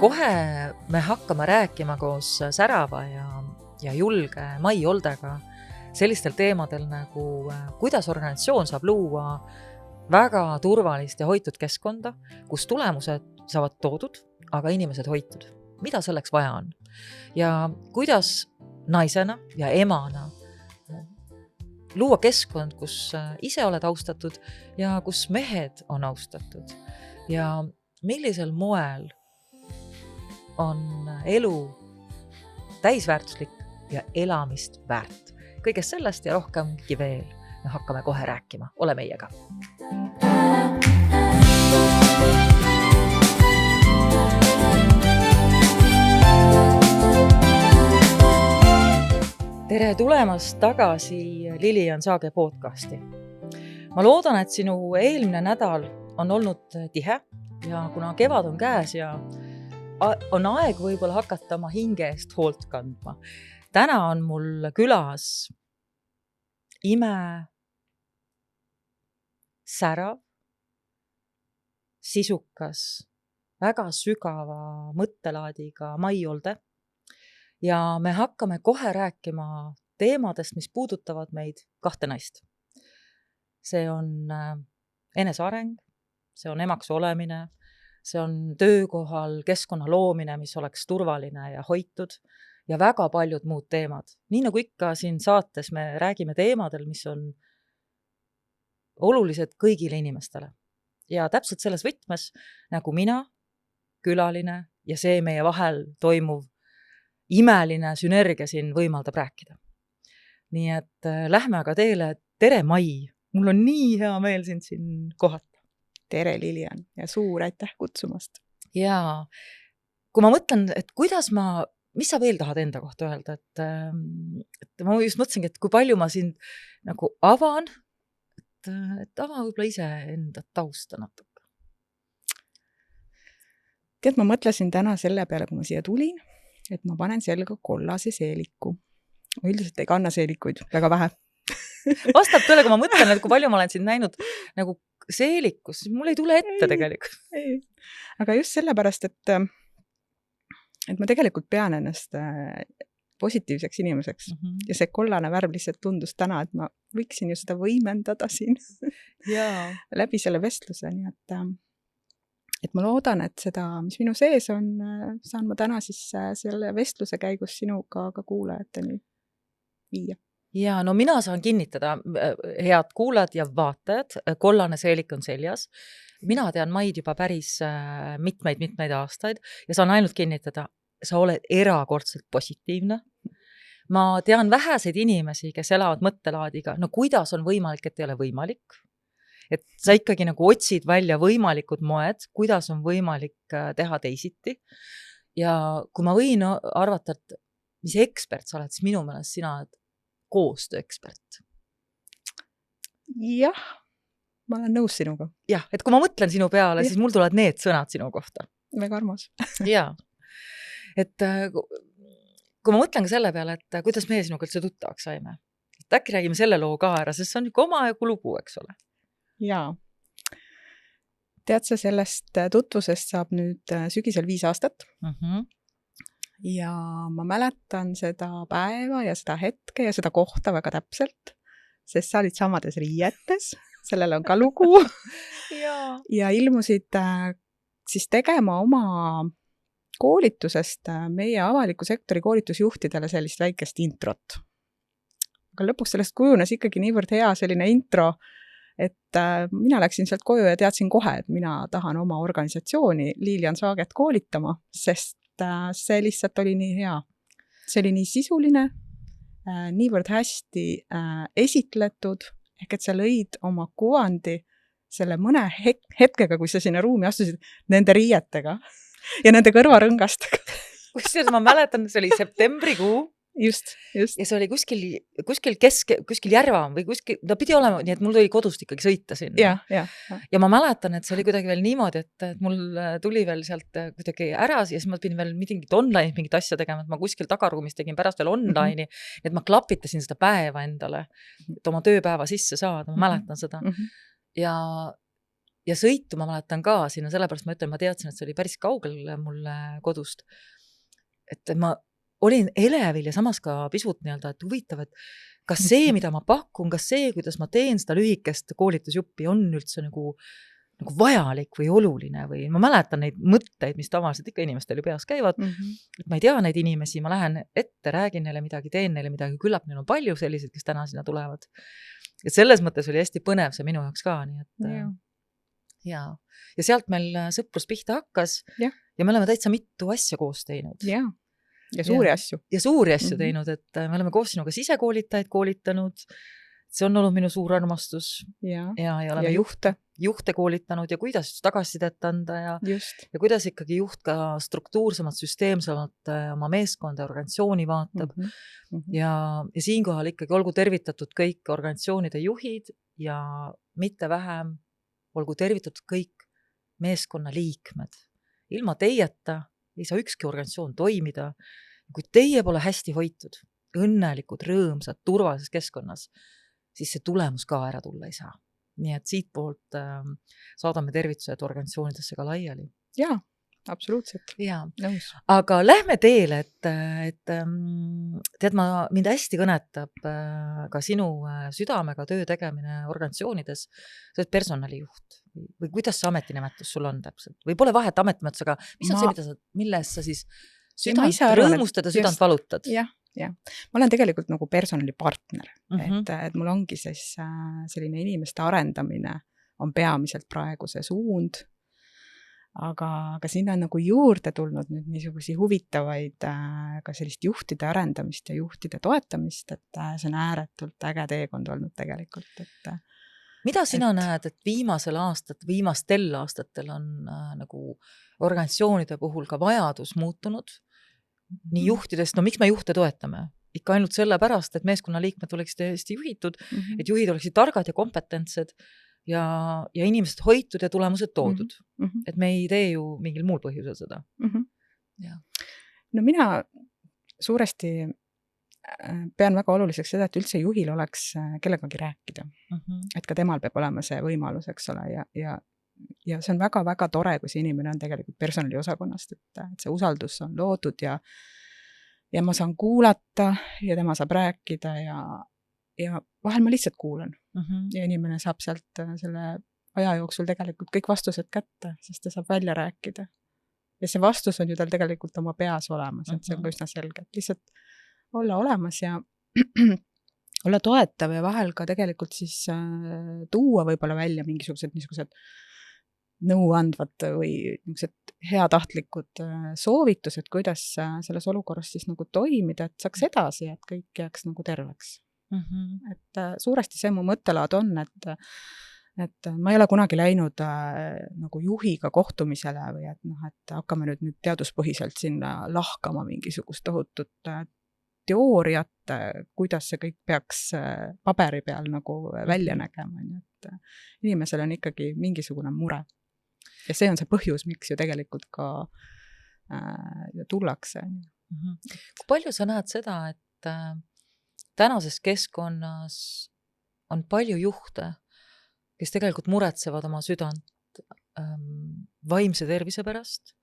Kohe me hakkame rääkima koos särava ja julge Mai Oldega sellistel teemadel nagu kuidas organisatsioon saab luua väga turvalist ja hoitud keskkonda, kus tulemused saavad toodud, aga inimesed hoitud. Mida selleks vaja on? Ja kuidas naisena ja emana luua keskkond, kus ise oled austatud ja kus mehed on austatud. Ja millisel moel on elu täisväärtuslik ja elamist väärt. Kõigest sellest ja rohkemgi veel me hakkame kohe rääkima. Ole meiega. Tere tulemast tagasi Lilian Saage podcasti. Ma loodan, et sinu eelmine nädal on olnud tihe ja kuna kevad on käes ja on aeg võib-olla hakata oma hinge eest hoolt kandma. Täna on mul külas särav, sisukas, väga sügava mõttelaadiga Mai Olde ja me hakkame kohe rääkima teemadest, mis puudutavad meid kahte naist. See on eneseareng, see on emaks olemine, see on töökohal keskkonna loomine, mis oleks turvaline ja hoitud ja väga paljud muud teemad. Nii nagu ikka siin saates me räägime teemadel, mis on olulised kõigile inimestele. Ja täpselt selles võtmes, nagu mina, külaline ja see meie vahel toimuv imeline sünergia siin võimaldab rääkida. Nii et lähme aga teile. Tere, Mai! Mul on nii hea meel sind siin kohata. Tere, Lilian, ja suur aitäh kutsumast. Jaa, kui ma mõtlen, et mis sa veel tahad enda kohta öelda, et ma just mõtlesingi, et kui palju ma sind nagu avan, et ava võib-olla ise enda tausta natuke. Tead, ma mõtlesin täna selle peale, kui ma siia tulin, et ma panen selga kollase seeliku. Ma üldiselt ei kanna seelikuid, väga vähe. Vastab tõele, kui ma mõtlen, et kui palju ma olen sind näinud nagu seelikus, mul ei tule ette tegelikult. Ei. Aga just sellepärast, et ma tegelikult pean ennast positiivseks inimeseks. Ja see kollane värv lihtsalt tundus täna, et ma võiksin ju seda võimendada siin läbi selle vestluse. Nii et ma loodan, et seda, mis minu sees on, saan ma täna siis selle vestluse käigus sinuga ka kuulajateni viia. Ja no mina saan kinnitada, head kuulajad ja vaatajad, kollane seelik on seljas. Mina tean Maid juba päris mitmeid aastaid ja saan ainult kinnitada, sa oled erakordselt positiivne. Ma tean väheseid inimesi, kes elavad mõttelaadiga, no kuidas on võimalik, et ei ole võimalik. Et sa ikkagi nagu otsid välja võimalikud moed, kuidas on võimalik teha teisiti. Ja kui ma võin arvata, et mis ekspert sa oled, siis minu meelest sina oled koostööekspert. Jah, ma olen nõus sinuga. Jah, et kui ma mõtlen sinu peale, siis mul tulevad need sõnad sinu kohta. Väga armas. Jaa, et kui ma mõtlen ka selle peale, et kuidas meie sinuga üldse tuttavaks saime. Et äkki räägime selle loo ka ära, sest see on ikka oma lugu, eks ole. Jaa. Tead sa, sellest tutvusest saab nüüd sügisel 5 aastat. Ja ma mäletan seda päeva ja seda hetke ja seda kohta väga täpselt, sest sa olid samades riietes, sellel on ka lugu ja ilmusid siis tegema oma koolitusest meie avaliku sektori koolitusjuhtidele sellist väikest introt. Aga lõpuks sellest kujunes ikkagi niivõrd hea selline intro, et mina läksin sealt koju ja teadsin kohe, et mina tahan oma organisatsiooni Lilian Saaget koolitama, sest see lihtsalt oli nii hea. See oli nii sisuline, niivõrd hästi esitletud, ehk et sa lõid oma kuvandi selle mõne hetkega, kui sa sinna ruumi astusid, nende riietega ja nende kõrvarõngastega. Kusjuures ma mäletan, see oli septembrikuu. Just. Ja see oli kuskil Järva või kuskil, ta pidi olema, nii et mul tuli kodust ikkagi sõita sinna. Ja ma mäletan, et see oli kuidagi veel niimoodi, et mul tuli veel sealt kuidagi ära ja siis ma pidin veel mingit online mingit asja tegema, et ma kuskil tagaruumis tegin pärast veel online'i, et ma klapitasin seda päeva endale, et oma tööpäeva sisse saada, ma mäletan seda. Ja ja sõitu ma mäletan ka sinna, sellepärast ma ütlen, ma teadsin, et see oli päris kaugel mulle kodust. Et ma olin elevil ja samas ka pisut nii-öelda, et huvitav, et kas see, mida ma pakun, kas see, kuidas ma teen seda lühikest koolitusjuppi, on üldse nagu vajalik või oluline või ma mäletan neid mõtteid, mis tavaliselt ikka inimestel ju peas käivad, et ma ei tea neid inimesi, ma lähen ette, räägin neile midagi, teen neile midagi, küllap neil on palju selliseid, kes täna sinna tulevad. Et selles mõttes oli hästi põnev see minu jaoks ka, nii et ja sealt meil sõprus pihta hakkas ja me oleme täitsa mitu asja koos teinud. Ja suuri asju. Ja suuri asju teinud, et me oleme koos sinuga sisekoolitajaid koolitanud. See on olnud minu suur armastus. Ja oleme juhte koolitanud ja kuidas tagasisidet anda ja kuidas ikkagi juht ka struktuursemalt, süsteemsemalt oma meeskonda ja organisatsiooni vaatab. Ja siinkohal ikkagi olgu tervitatud kõik organisatsioonide juhid ja mitte vähem olgu tervitatud kõik meeskonna liikmed. Ilma teieta ei saa ükski organisatsioon toimida. Kui teie pole hästi hoitud, õnnelikud, rõõmsad, turvalises keskkonnas, siis see tulemus ka ära tulla ei saa. Nii et siit poolt saadame tervitused organisatsioonidesse ka laiali. Jaa, absoluutselt. Nõus. Aga lähme teele, et tead, mind hästi kõnetab ka sinu südamega töö tegemine organisatsioonides. Sa oled personalijuht või kuidas see ametinimetus sul on täpselt? Või pole vahet ametimetus, aga mis on see, milles sa siis südant rõõmustad ja südant valutad? Jah. Ma olen tegelikult nagu personalipartner, et mul ongi siis selline inimeste arendamine on peamiselt praegu see suund, aga sinna on nagu juurde tulnud nüüd niisugusi huvitavaid ka sellist juhtide arendamist ja juhtide toetamist, et see on ääretult äge teekond olnud tegelikult. Mida sina näed, et viimastel aastatel on nagu organisatsioonide puhul ka vajadus muutunud? Nii juhtidest, miks me juhte toetame? Ikka ainult selle pärast, et meeskonna liikmed oleksid hästi juhitud, et juhid oleksid targad ja kompetentsed ja inimesed hoitud ja tulemused toodud. Et me ei tee ju mingil muul põhjusel seda. No mina suuresti pean väga oluliseks seda, et üldse juhil oleks kellegagi rääkida. Et ka temal peab olema see võimalus, eks ole, ja see on väga-väga tore, kui see inimene on tegelikult personaliosakonnast, et see usaldus on loodud ja ma saan kuulata ja tema saab rääkida ja vahel ma lihtsalt kuulan. Ja inimene saab sealt selle aja jooksul tegelikult kõik vastused kätte, sest ta saab välja rääkida. Ja see vastus on ju tal tegelikult oma peas olemas, et see on ka üsna selge, et lihtsalt olla olemas ja olla toetav ja vahel ka tegelikult siis tuua võib-olla välja mingisugused niisugused nõuandvad või heatahtlikud soovitused, kuidas selles olukorras siis nagu toimida, et saaks edasi, et kõik jääks nagu terveks. Et suuresti see mu mõttelaad on, et ma ei ole kunagi läinud nagu juhiga kohtumisele või et hakkame nüüd teaduspõhiselt sinna lahkama mingisugust tohutut teooriat, kuidas see kõik peaks paberi peal nagu välja nägema. Et inimesel on ikkagi mingisugune mure. Ja see on see põhjus, miks ju tegelikult ka tullakse. Kui palju sa näed seda, et tänases keskkonnas on palju juhte, kes tegelikult muretsevad oma südant vaimse tervise pärast,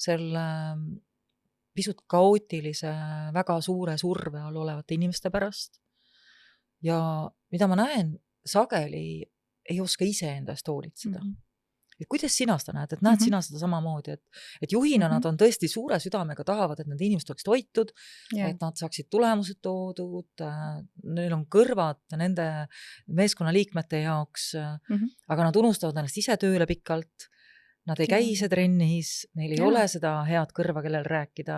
selle pisut kaootilise, väga suure surve all olevate inimeste pärast. Ja mida ma näen, sageli ei oska ise endast hoolitseda. Et kuidas sina seda näed, et näed sina seda samamoodi, et juhina nad on tõesti suure südamega tahavad, et need inimesed oleksid hoitud, et nad saaksid tulemused toodud, neil on kõrvad nende meeskonna liikmete jaoks, aga nad unustavad ennast ise tööle pikalt, nad ei käi ise trennis, neil ei ole seda head kõrva, kellel rääkida.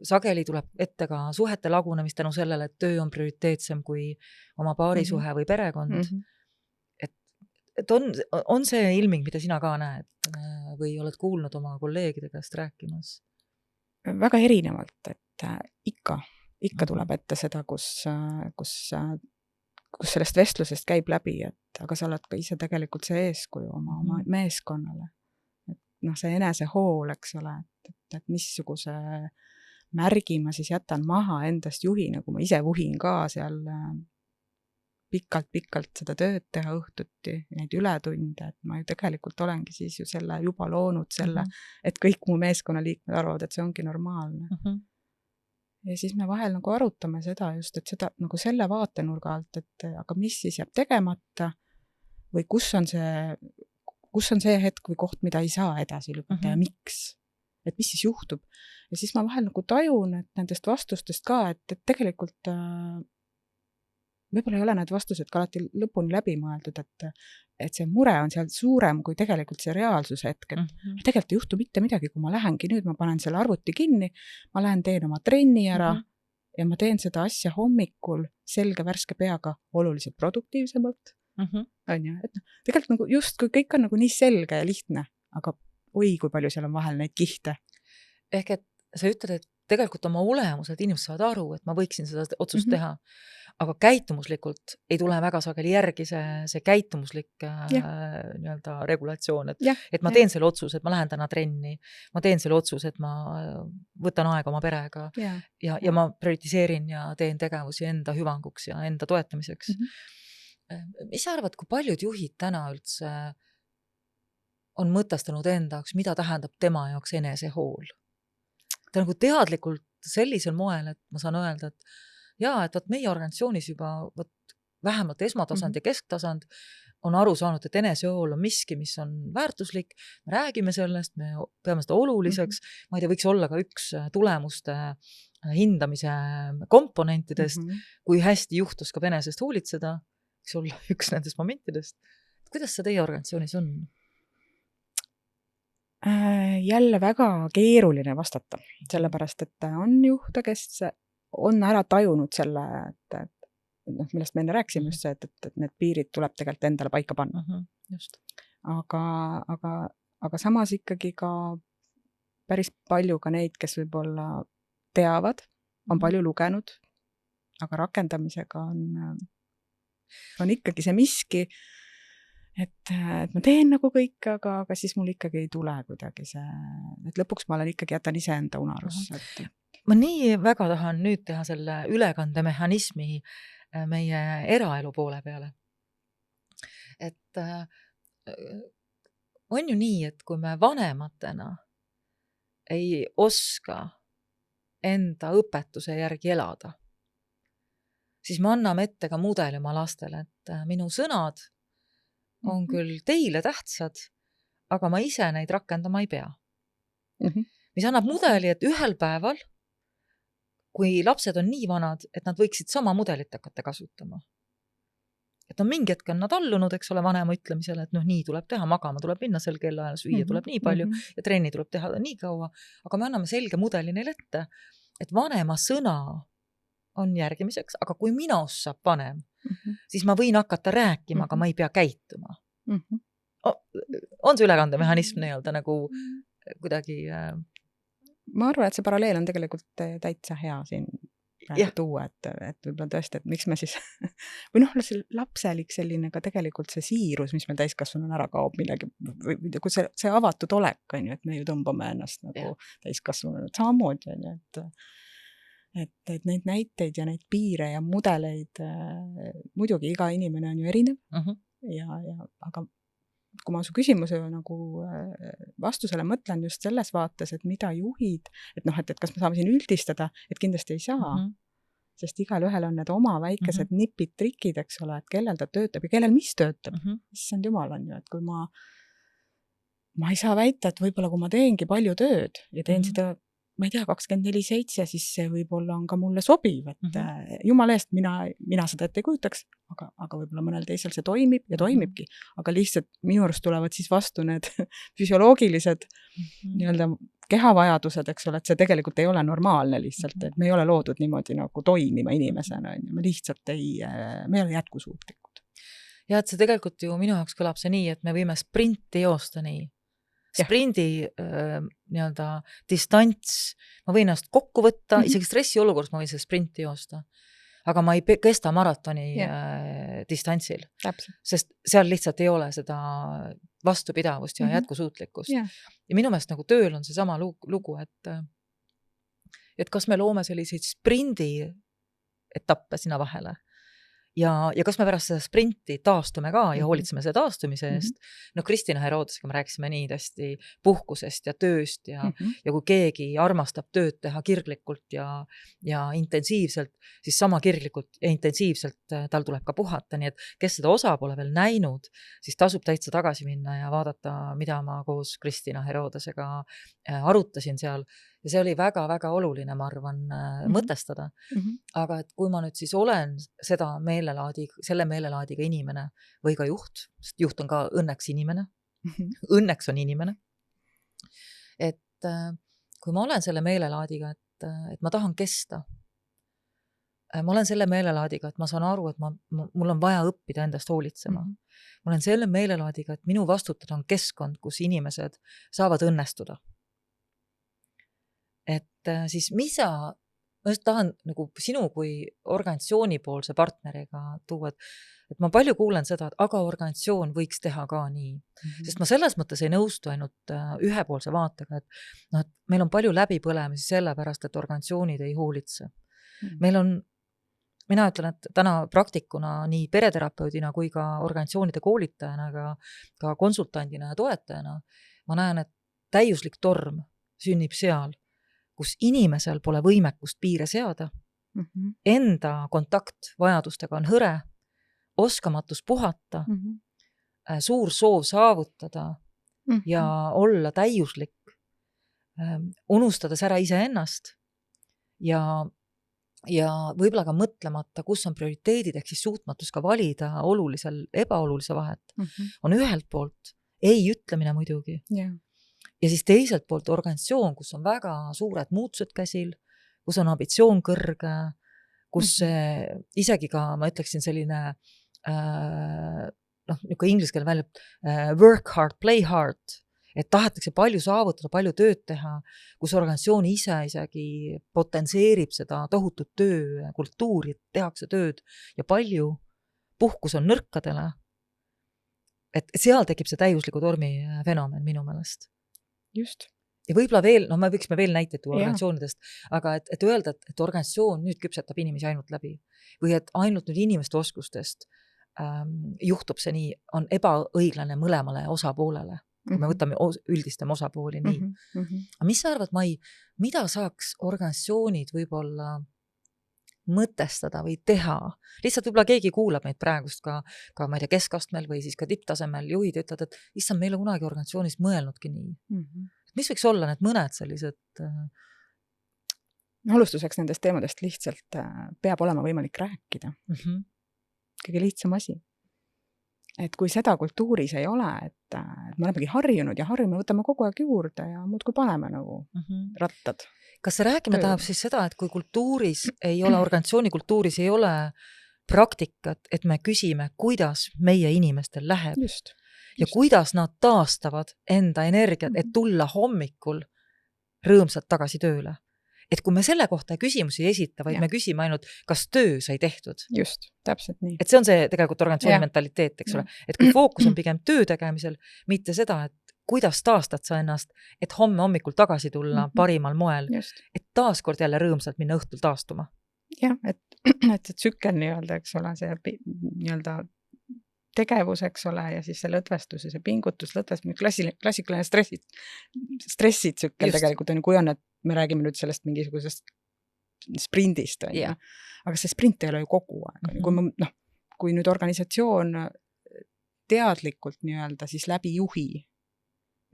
Sageli tuleb ette ka suhete lagunemist tänu sellele, et töö on prioriteetsem kui oma paarisuhe või perekond. Et on see ilming, mida sina ka näed või oled kuulnud oma kolleegide käest rääkimas? Väga erinevalt, et ikka tuleb ette seda, kus sellest vestlusest käib läbi, et aga sa oled ka ise tegelikult see eeskuju oma meeskonnale. Et see enesehool, eks ole, et missuguse märgi ma siis jätan maha endast juhina, kui ma ise vuhin ka seal pikalt seda tööd teha õhtuti, neid ületunde, et ma ju tegelikult olengi siis ju selle juba loonud selle, et kõik mu meeskonnaliikmed arvavad, et see ongi normaalne. Ja siis me vahel nagu arutame seda just, et seda nagu selle vaatenurga alt, et aga mis siis jääb tegemata või kus on see hetk või koht, mida ei saa edasi lükata ja miks? Et mis siis juhtub? Ja siis ma vahel nagu tajun, et nendest vastustest ka, et tegelikult võib-olla ei ole need vastused ka alati lõpuni läbi mõeldud, et see mure on seal suurem kui tegelikult see reaalsuse hetk, et tegelikult ei juhtu mitte midagi, kui ma lähengi nüüd, ma panen selle arvuti kinni, ma lähen teen oma trenni ära ja ma teen seda asja hommikul selge värske peaga oluliselt produktiivsemalt. On ju, et tegelikult nagu just kui kõik on nagu nii selge ja lihtne, aga oi, kui palju seal on vahel neid kihte. Ehk et sa ütled, et tegelikult oma olemus, et inimesed saavad aru, et ma võiksin seda otsust teha, aga käitumuslikult ei tule väga sageli järgi see käitumuslik nii-öelda regulatsioon, et ma teen selle otsuse, et ma lähen täna trenni, ma teen selle otsuse, et ma võtan aega oma perega ja ma prioritiseerin ja teen tegevusi enda hüvanguks ja enda toetamiseks. Mis sa arvad, kui paljud juhid täna üldse on mõtestanud enda jaoks, mida tähendab tema jaoks enesehool? Ta nagu teadlikult sellisel moel, et ma saan öelda, et meie organisatsioonis juba vähemalt esmatasand ja kesktasand on aru saanud, et enesehool on miski, mis on väärtuslik, me räägime sellest, me peame seda oluliseks, ma ei tea, võiks olla ka üks tulemuste hindamise komponentidest, kui hästi juht oskab enesest hoolitseda, võiks olla üks nendest momentidest. Kuidas see teie organisatsioonis on? Jälle väga keeruline vastata, sellepärast, et on juhte, kes on ära tajunud selle, et millest me enne rääksime just see, et need piirid tuleb tegelikult endale paika panna. Just. Aga samas ikkagi ka päris palju ka neid, kes võib-olla teavad, on palju lugenud, aga rakendamisega on ikkagi see miski, et ma teen nagu kõik, aga siis mul ikkagi ei tule kuidagi see, et lõpuks ma olen ikkagi jätan ise enda unarusse. Ma nii väga tahan nüüd teha selle ülekandemehhanismi meie eraelu poole peale. Et on ju nii, et kui me vanematena ei oska enda õpetuse järgi elada, siis me anname ette ka mudeli oma lastele, et minu sõnad on küll teile tähtsad, aga ma ise neid rakendama ei pea. Mis annab mudeli, et ühel päeval, kui lapsed on nii vanad, et nad võiksid sama mudelit hakata kasutama. Et mingi hetk on nad allunud, eks ole, vanema ütlemisele, et nii tuleb teha, magama tuleb minna sel kellaajal, süüa tuleb nii palju ja trenni tuleb teha nii kaua, aga me anname selge mudeli neile ette, et vanema sõna on järgimiseks, aga kui minust saab vanem, siis ma võin hakata rääkima, aga ma ei pea käituma. On see ülekandemehhanism nii-öelda nagu kuidagi... Ma arvan, et see paralleel on tegelikult täitsa hea siin tuua, et võib-olla tõesti, et miks me siis või lapselik selline ka tegelikult see siirus, mis meil täiskasvanu ära kaob millegi, või kui see avatud olek on ju, et me ju tõmbame ennast nagu täiskasvanu samamoodi on ju, et neid näiteid ja neid piire ja mudeleid muidugi iga inimene on ju erinev aga kui ma su küsimuse nagu vastusele mõtlen just selles vaates, et mida juhid, et kas me saame siin üldistada, et kindlasti ei saa, sest igal ühel on need oma väikesed nipid, trikid, eks ole, et kellel ta töötab ja kellel mis töötab. Issand jumal on ju, et kui ma ei saa väita, et võib-olla kui ma teengi palju tööd ja teen seda, ma ei tea, 24/7, siis see võib-olla on ka mulle sobiv, et jumala eest mina seda ette ei kujutaks, aga võib-olla mõnel teisel see toimib ja toimibki, aga lihtsalt minu arust tulevad siis vastu need füsioloogilised nii-öelda kehavajadused, eks ole, et see tegelikult ei ole normaalne lihtsalt, et me ei ole loodud niimoodi nagu toimima inimesena, me lihtsalt me ei ole jätkusuutlikud. Ja et see tegelikult ju minu jaoks kõlab see nii, et me võime sprinti joosta nii. Sprindi nii-öelda distants, ma võin ennast kokku võtta, isegi stressi olukorras ma võin selle sprinti joosta, aga ma ei kesta maratoni distantsil, sest seal lihtsalt ei ole seda vastupidavust ja jätkusuutlikkust. Ja minu meelest nagu tööl on see sama lugu, et kas me loome selliseid sprindi etappe sinna vahele ja kas me pärast seda sprinti taastume ka ja Mhm. hoolitseme selle taastumise eest. Kristina Herodesega me rääkisime nii tõesti puhkusest ja tööst ja kui keegi armastab tööd teha kirglikult ja intensiivselt, siis sama kirglikult ja intensiivselt tal tuleb ka puhata, nii et kes seda osa pole veel näinud, siis tasub täitsa tagasi minna ja vaadata, mida ma koos Kristina Herodesega arutasin seal ja see oli väga-väga oluline, ma arvan, mõtestada. Aga et kui ma nüüd siis olen selle meelelaadiga inimene või ka juht, sest juht on ka õnneks inimene, õnneks on inimene, et kui ma olen selle meelelaadiga, et ma tahan kesta, ma olen selle meelelaadiga, et ma saan aru, et mul on vaja õppida endast hoolitsema. Ma olen selle meelelaadiga, et minu vastutada on keskkond, kus inimesed saavad õnnestuda. Et siis ma just tahan nagu sinu kui organisatsioonipoolse partneriga tuua, et ma palju kuulen seda, et aga organisatsioon võiks teha ka nii. Sest ma selles mõttes ei nõustu ainult ühepoolse vaatega, et meil on palju läbipõlemisi sellepärast, et organisatsioonid ei hoolitse. Mina ütlen, et täna praktikuna nii pereterapeudina kui ka organisatsioonide koolitajana, ka konsultandina ja toetajana, ma näen, et täiuslik torm sünnib seal, kus inimesel pole võimekust piire seada, enda kontaktvajadustega on hõre, oskamatus puhata, suur soov saavutada ja olla täiuslik, unustades ära iseennast ja võib-olla ka mõtlemata, kus on prioriteedid, ehk siis suutmatus ka valida ebaolulise vahet, on ühelt poolt ei ütlemine muidugi. Ja siis teiselt poolt organisatsioon, kus on väga suured muutused käsil, kus on ambitsioon kõrge, kus isegi ka, ma ütleksin, selline niisugune ingliskeelne välja work hard, play hard, et tahetakse palju saavutada, palju tööd teha, kus organisatsioon ise isegi potentseerib seda tohutut töökultuuri, tehakse tööd ja palju puhkus on nõrkadele. Et seal tekib see täiusliku tormi fenomen minu meelest. Just. Ja võib-olla veel, me võiksime veel näiteid tuua organisatsioonidest, aga et öelda, et organisatsioon nüüd küpsetab inimesi ainult läbi või et ainult nüüd inimeste oskustest juhtub see nii, on ebaõiglane mõlemale osapoolele, kui me võtame üldistame osapooli nii. Aga mis sa arvad, mida saaks organisatsioonid võib-olla mõtestada või teha? Lihtsalt võib-olla keegi kuulab meid praegust ka ma ei tea, keskastmel või siis ka tipptasemel juhid ütlevad, et issand, meil on kunagi organisatsioonis mõelnudki nii. Mis võiks olla need mõned sellised? Alustuseks nendest teemadest lihtsalt peab olema võimalik rääkida. Kõige lihtsam asi. Et kui seda kultuuris ei ole, et me olemegi harjunud ja harjume võtame kogu aeg juurde ja muudkui paneme nagu rattad. Kas see rääkimine tähendab siis seda, et kui kultuuris ei ole, organisatsiooni kultuuris ei ole praktikat, et me küsime, kuidas meie inimestel läheb ja kuidas nad taastavad enda energiat, et tulla hommikul rõõmsalt tagasi tööle. Et kui me selle kohta küsimusi ei esita, vaid me küsime ainult, kas töö sai tehtud. Just, täpselt nii. Et see on see tegelikult organisatsiooni mentaliteet, eks ole. Et kui fookus on pigem töö tegemisel, mitte seda, et kuidas taastad sa ennast, et homme hommikul tagasi tulla parimal moel, et taaskord jälle rõõmsalt minna õhtul taastuma. Jah, et see tsükkel nii-öelda, eks ole, see nii-öelda tegevus, eks ole, ja siis see lõdvestus ja see pingutus, klassikaline stressitsükkel tegelikult on, kui on, et me räägime nüüd sellest mingisugusest sprindist, aga see sprint ei ole ju kogu aeg. Kui nüüd organisatsioon teadlikult nii-öelda siis läbi juhi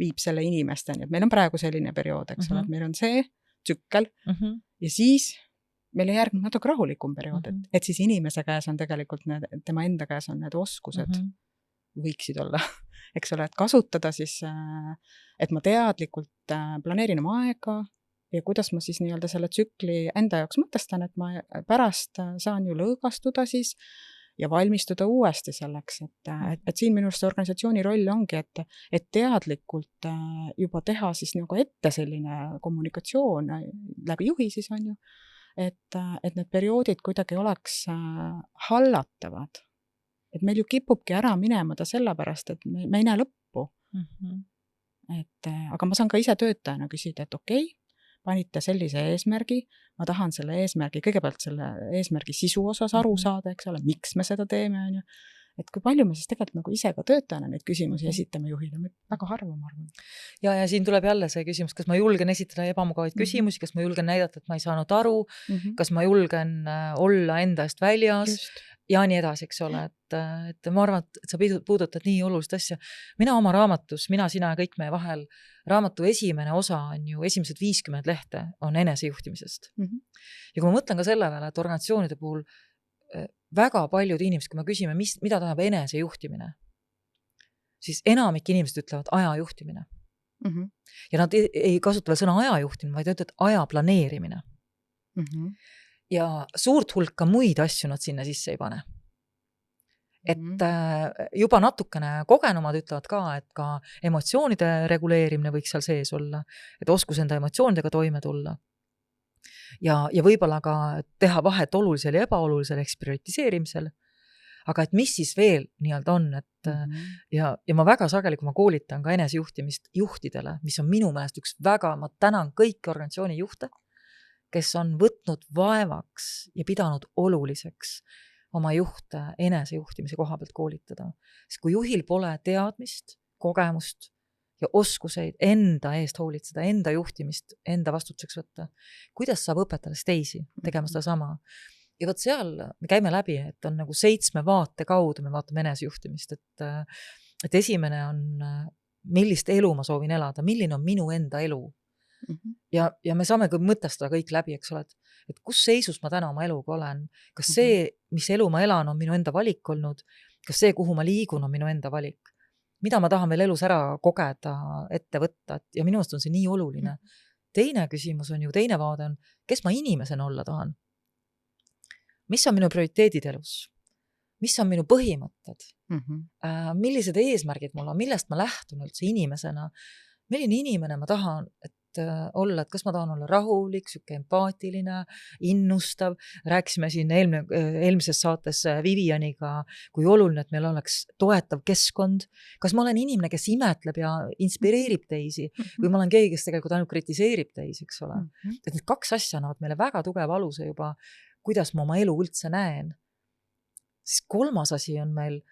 viib selle inimesteni, et meil on praegu selline periood, eks ole, et meil on see tsükkel ja siis meil on järgnud natuke rahulikum periood, et siis inimese käes on tegelikult tema enda käes on need oskused võiksid olla, eks ole, et kasutada siis, et ma teadlikult planeerin oma aega ja kuidas ma siis nii-öelda selle tsükli enda jaoks mõtestan, et ma pärast saan ju lõõgastuda siis ja valmistuda uuesti selleks, et siin minu arust organisatsiooni roll ongi, et teadlikult juba teha siis nagu ette selline kommunikatsioon läbi juhi siis on ju, et need perioodid kuidagi oleks hallatavad. Et meil ju kipubki ära minema ta sellepärast, et me ei näe lõppu. Aga ma saan ka ise töötajana küsida, et okei, panite sellise eesmärgi, ma tahan selle eesmärgi, kõigepealt selle eesmärgi sisu osas aru saada, eks ole, miks me seda teeme, on ju. Et kui palju me siis tegelikult nagu ise ka töötajana neid küsimusi esitame juhile, väga harva, ma arvan. Ja siin tuleb jälle see küsimus, kas ma julgen esitada ebamugavaid küsimusi, kas ma julgen näidata, et ma ei saanud aru, kas ma julgen olla enda eest väljas ja nii edasi, eks ole. Et ma arvan, et sa puudutad nii olulist asja. Mina oma raamatus, mina, sina ja kõik meie vahel, raamatu esimene osa on ju esimesed 50 lehte on enesejuhtimisest. Ja kui ma mõtlen ka selle peale, et organisatsioonide puhul väga paljud inimesed, kui me küsime, mida tähendab enesejuhtimine, siis enamik inimesed ütlevad aja juhtimine. Ja nad ei kasuta veel sõna aja juhtimine, vaid ütlevad aja planeerimine. Ja suurt hulka muid asju nad sinna sisse ei pane. Et juba natukene kogenumad ütlevad ka, et ka emotsioonide reguleerimine võiks seal sees olla, et oskus enda emotsioonidega toime tulla. Ja võib-olla ka teha vahet olulisel ja ebaolulisel ehk prioritiseerimisel. Aga et mis siis veel nii-öelda on, et ja ma väga sageli, kui ma koolitan ka enesejuhtimist juhtidele, mis on minu meelest üks väga, ma tänan kõiki organisatsiooni juhte, kes on võtnud vaevaks ja pidanud oluliseks oma juhte enesejuhtimise koha pealt koolitada. Sest kui juhil pole teadmist, kogemust ja oskuseid enda eest hoolitseda, enda juhtimist, enda vastutuseks võtta, kuidas saab õpetades teisi tegema seda sama. Ja võt seal me käime läbi, et on nagu 7 vaate kaudu, me vaatame enesejuhtimist, et esimene on, millist elu ma soovin elada, milline on minu enda elu. Ja me saame ka mõtestada kõik läbi, eks ole, et kus seisus ma täna oma eluga olen, kas see, mis elu ma elan, on minu enda valik olnud, kas see, kuhu ma liigun, on minu enda valik. Mida ma tahan veel elus ära kogeda, ette võtta, ja minu arust on see nii oluline. Teine küsimus on ju, teine vaade on, kes ma inimesena olla tahan? Mis on minu prioriteedid elus? Mis on minu põhimõtted? Millised eesmärgid mul on? Millest ma lähtun üldse inimesena? Milline inimene ma tahan, et olla, et kas ma tahan olla rahulik, süke empaatiline, innustav. Rääkisime siin eelmises saates Vivianiga, kui oluline, et meil oleks toetav keskkond. Kas ma olen inimene, kes imetleb ja inspireerib teisi või ma olen keegi, kes tegelikult ainult kritiseerib teisi, eks ole. Et need 2 asja annavad meile väga tugeva aluse juba, kuidas ma oma elu üldse näen. Siis 3. asi on meil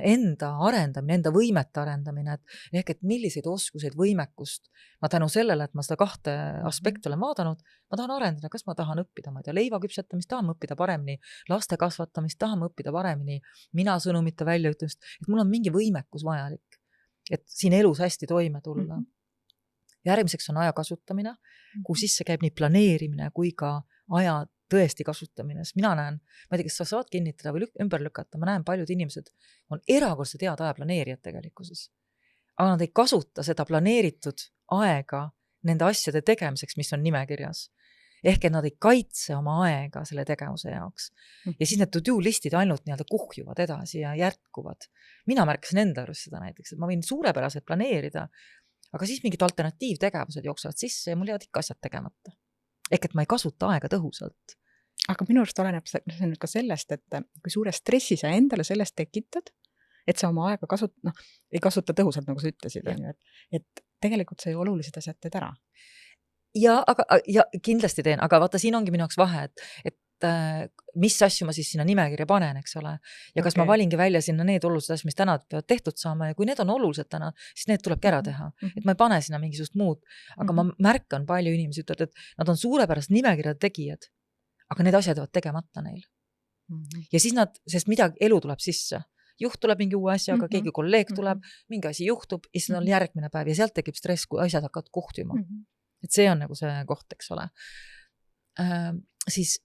enda arendamine, enda võimete arendamine, et milliseid oskuseid, võimekust ma tänu sellele, et ma seda 2 aspekti olen vaadanud, ma tahan arendada, kas ma tahan õppida, ma ei tea, leiva küpsetamist, tahan õppida paremini, laste kasvatamist, tahan õppida paremini, mina sõnumite väljaütlemist, et mul on mingi võimekus vajalik, et siin elus hästi toime tulla. Järgmiseks on aja kasutamine, kuhu sisse käib nii planeerimine kui ka aja tõesti kasutamine, sest mina näen, ma ei tea, kas sa saad kinnitada või ümber lükata, ma näen, paljud inimesed on erakordselt head ajaplaneerijad tegelikkuses. Aga nad ei kasuta seda planeeritud aega nende asjade tegemiseks, mis on nimekirjas. Ehk et nad ei kaitse oma aega selle tegevuse jaoks. Ja siis need to-do listid ainult nii-öelda kuhjuvad edasi ja järkuvad. Mina märkasin enda juures seda näiteks, et ma võin suurepäraselt planeerida, aga siis mingid alternatiivtegevused jooksevad sisse ja mul jäävad ikka asjad tegemata. Ehk et ma ei kasuta aega tõhusalt. Aga minu arust oleneb see nüüd ka sellest, et kui suure stressi sa endale sellest tekitad, et sa oma aega ei kasuta tõhusalt, nagu sa ütlesid, et tegelikult sa ju olulised asjad teed ära. Ja kindlasti teen, aga vaata, siin ongi minu jaoks vahe, et mis asju ma siis sinna nimekirja panen, eks ole. Ja kas ma valingi välja sinna need olulised asjad, mis täna peavad tehtud saama ja kui need on olulised täna, siis need tulebki ära teha. Et ma ei pane sinna mingisugust muud. Aga ma märkan palju inimesi ütlevad, et nad on suurepärast nimekirjade tegijad, aga need asjad jäävad tegemata neil. Ja siis sest midagi elu tuleb sisse. Juht tuleb mingi uue asjaga, keegi kolleeg tuleb, mingi asi juhtub ja siis on järgmine päev ja sealt tekib stress, kui asjad hakkavad kuhtuma. Et see on nagu see koht, eks ole. Siis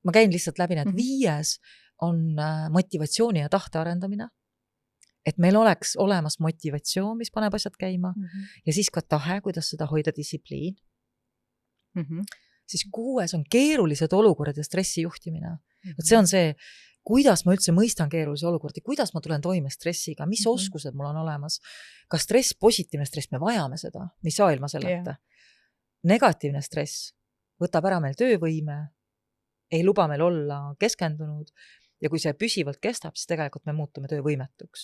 ma käin lihtsalt läbi need 5 on motivatsiooni ja tahte arendamine. Et meil oleks olemas motivatsioon, mis paneb asjad käima ja siis ka tahe, kuidas seda hoida distsipliin. Siis 6 on keerulised olukorrad ja stressi juhtimine. See on see, kuidas ma üldse mõistan keerulisi olukordi, kuidas ma tulen toime stressiga, mis oskused mul on olemas. Kas stress, positiivne stress, me vajame seda, me ei saa ilma selleta. Negatiivne stress võtab ära meil töövõime, ei luba meil olla keskendunud Ja kui see püsivalt kestab, siis tegelikult me muutume töövõimetuks.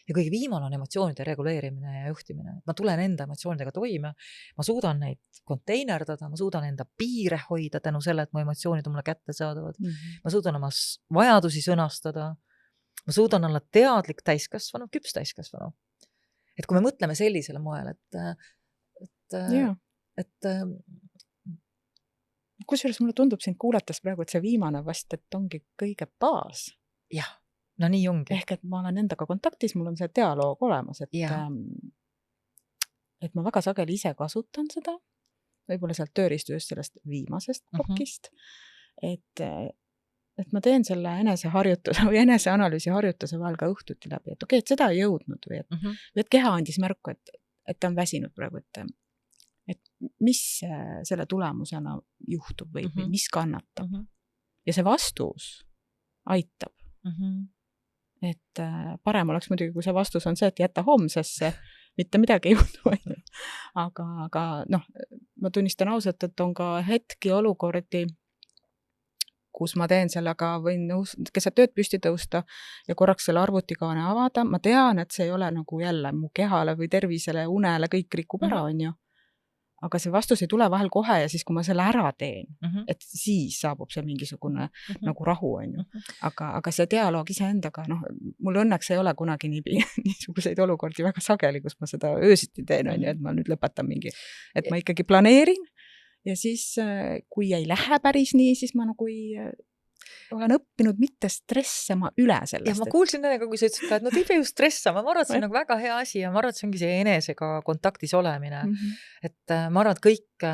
Ja kõige viimane on emotsioonide reguleerimine ja juhtimine. Ma tulen enda emotsioonidega toime, ma suudan neid konteinerdada, ma suudan enda piire hoida tänu selle, et mu emotsioonid on mulle kätte saadavad. Ma suudan oma vajadusi sõnastada, ma suudan olla teadlik täiskasvanu, küps täiskasvanu. Et kui me mõtleme sellisele moel, et kusjuures mulle tundub sind kuulates praegu, et see viimane vast, et ongi kõige baas. Jah, no nii ongi. Ehk, et ma olen endaga kontaktis, mul on see dialoog olemas, et ma väga sageli ise kasutan seda, võib-olla sealt tööriistujust sellest viimasest plokist, et ma teen selle eneseharjutuse või eneseanalüüsi harjutuse vahel ka õhtuti läbi, et okei, et seda ei jõudnud või et keha andis märku, et ta on väsinud praegu, et mis selle tulemusena juhtub või mis kannatab. Ja see vastus aitab. Et parem oleks muidugi, kui see vastus on see, et jätta homsesse, mitte midagi ei juhtu. Aga ma tunnistan ausalt, et on ka hetki olukordi, kus ma teen sellega, võin keset tööd püsti tõusta ja korraks selle arvutikaane avada. Ma tean, et see ei ole nagu jälle mu kehale või tervisele, unele, kõik rikub ära, on ju. Aga see vastus ei tule vahel kohe ja siis, kui ma selle ära teen, et siis saabub see mingisugune nagu rahu, on ju. Aga see dialoog iseendaga, mul õnneks ei ole kunagi niisuguseid olukordi väga sageli, kus ma seda öösiti teen, on ju, et ma nüüd lõpetan mingi, et ma ikkagi planeerin ja siis, kui ei lähe päris nii, siis ma nagu olen õppinud mitte stressama üle sellest. Ja ma kuulsin enne, kui sa ütlesid ka, et ei pea ju stressama, ma arvan, et see on nagu väga hea asi ja ma arvan, et see ongi see enesega kontaktis olemine. Et ma arvan, et kõik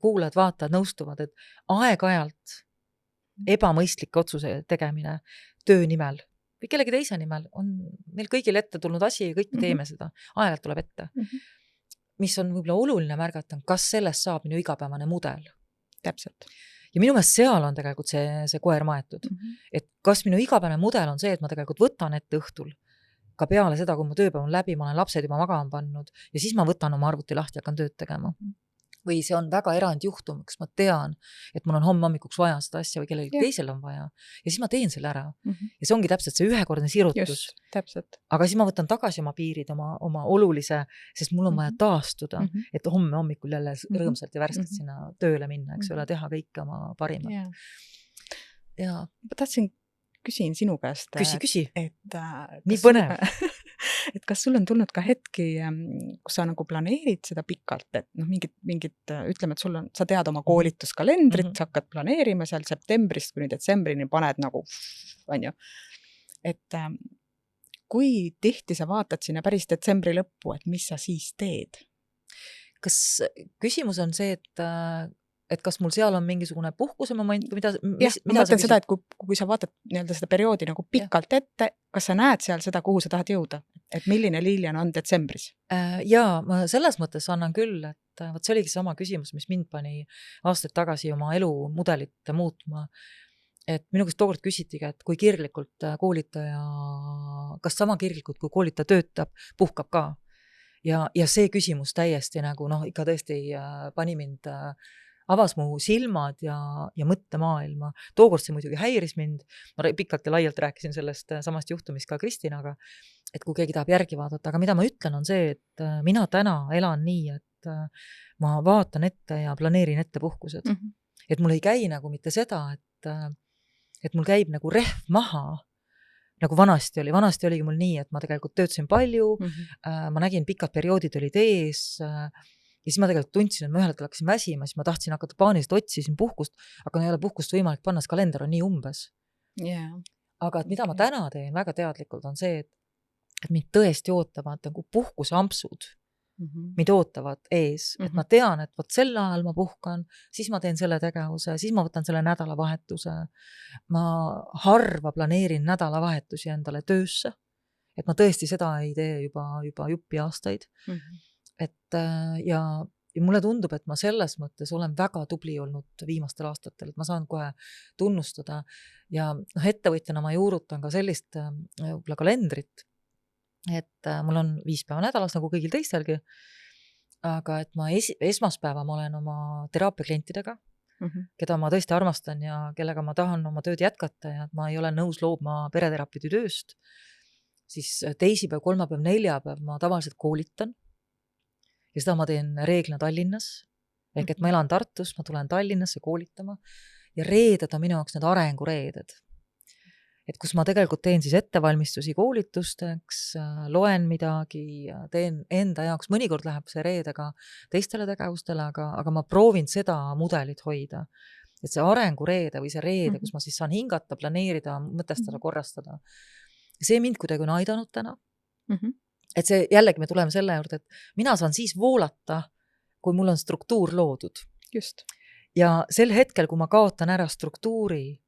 kuulajad, vaatajad nõustuvad, et aeg-ajalt ebamõistlike otsuse tegemine töö nimel või kellegi teise nimel on meil kõigil ette tulnud asi ja kõik me teeme seda. Aeg-ajalt tuleb ette. Mis on võib-olla oluline märgata, kas sellest saab minu igapäevane mudel. Täpselt. Ja minu meelest seal on tegelikult see koer maetud. Et kas minu igapäevane mudel on see, et ma tegelikult võtan ette õhtul ka peale seda, kui mu tööpäev on läbi, ma olen lapsed juba magama pannud ja siis ma võtan oma arvuti lahti ja hakkan tööd tegema. Või see on väga erandjuhtum, kus ma tean, et mul on homme hommikuks vaja seda asja või kellelgi teisel on vaja. Ja siis ma teen selle ära. Ja see ongi täpselt see ühekordne sirutus. Just, täpselt. Aga siis ma võtan tagasi oma piirid, oma olulise, sest mul on vaja taastuda, et homme hommikul jälle rõõmsalt ja värskelt sinna tööle minna, eks ole, teha kõike oma parimat. Ja. Ma tahtsin küsin sinu käest. Küsi. Nii põnev. Et kas sul on tulnud ka hetki, kus sa nagu planeerid seda pikalt, et mingid, ütleme, et sa tead oma koolituskalendrit, sa hakkad planeerima seal septembrist kuni detsembrini, paned nagu, on ju. Et kui tihti sa vaatad sinna päris detsembri lõppu, et mis sa siis teed? Kas küsimus on see, et kas mul seal on mingisugune puhkuse moment või mida ma mõtlen seda, et kui sa vaatad seda perioodi nagu pikalt ette, kas sa näed seal seda, kuhu sa tahad jõuda? Et milline Lilian on detsembris? Jaa, ma selles mõttes annan küll, et see oligi sama küsimus, mis mind pani aastaid tagasi oma elumudelit muutma. Et minu käest tookord küsitigi, et kui kirglikult koolitaja, kas sama kirglikult, kui koolitaja töötab, puhkab ka. Ja see küsimus täiesti nagu, ikka tõesti pani mind avas mu silmad ja mõttemaailma. Tookord see muidugi häiris mind. Ma pikalt ja laialt rääkisin sellest samast juhtumist ka Kristinaga, et kui keegi tahab järgi vaadata. Aga mida ma ütlen on see, et mina täna elan nii, et ma vaatan ette ja planeerin ette puhkused. Et mul ei käi nagu mitte seda, et mul käib nagu rehv maha, nagu vanasti oli. Vanasti oligi mul nii, et ma tegelikult töötasin palju, ma nägin pikad perioodid olid ees, ja siis ma tegelikult tundsin, et ma ühel hetkel hakkasin väsima, siis ma tahtsin hakata paaniliselt otsisin puhkust, aga ei ole puhkust võimalik panna, kalender on nii umbes. Aga et mida ma täna teen väga teadlikult on see, et mind tõesti ootavad nagu puhkusampsud, mind ootavad ees, et ma tean, et sel ajal ma puhkan, siis ma teen selle tegevuse, siis ma võtan selle nädalavahetuse. Ma harva planeerin nädalavahetusi endale töösse, et ma tõesti seda ei tee juba juppi aastaid. Et ja mulle tundub, et ma selles mõttes olen väga tubli olnud viimastel aastatel, et ma saan kohe tunnustada ja ettevõtjana ma juurutan ka sellist kalendrit, et mul on 5 päeva nädalas nagu kõigil teistelgi, aga et ma esmaspäeva ma olen oma teraapiaklientidega, keda ma tõesti armastan ja kellega ma tahan oma tööd jätkata ja et ma ei ole nõus loobma pereterapeudi tööst, siis teisipäev, kolmapäev, neljapäev ma tavaliselt koolitan ja seda ma teen reeglina Tallinnas. Ehk et ma elan Tartus, ma tulen Tallinnasse koolitama ja reeded on minu jaoks need arengureeded. Et kus ma tegelikult teen siis ettevalmistusi koolitusteks, loen midagi, teen enda jaoks, mõnikord läheb see reedega teistele tegevustele, aga ma proovin seda mudelit hoida. Et see arengureede või see reede, kus ma siis saan hingata, planeerida, mõtestada, korrastada. See mind kuidagi on aidanud täna. Et see jällegi me tuleme selle juurde, et mina saan siis voolata, kui mul on struktuur loodud. Just. Ja sel hetkel, kui ma kaotan ära struktuuri,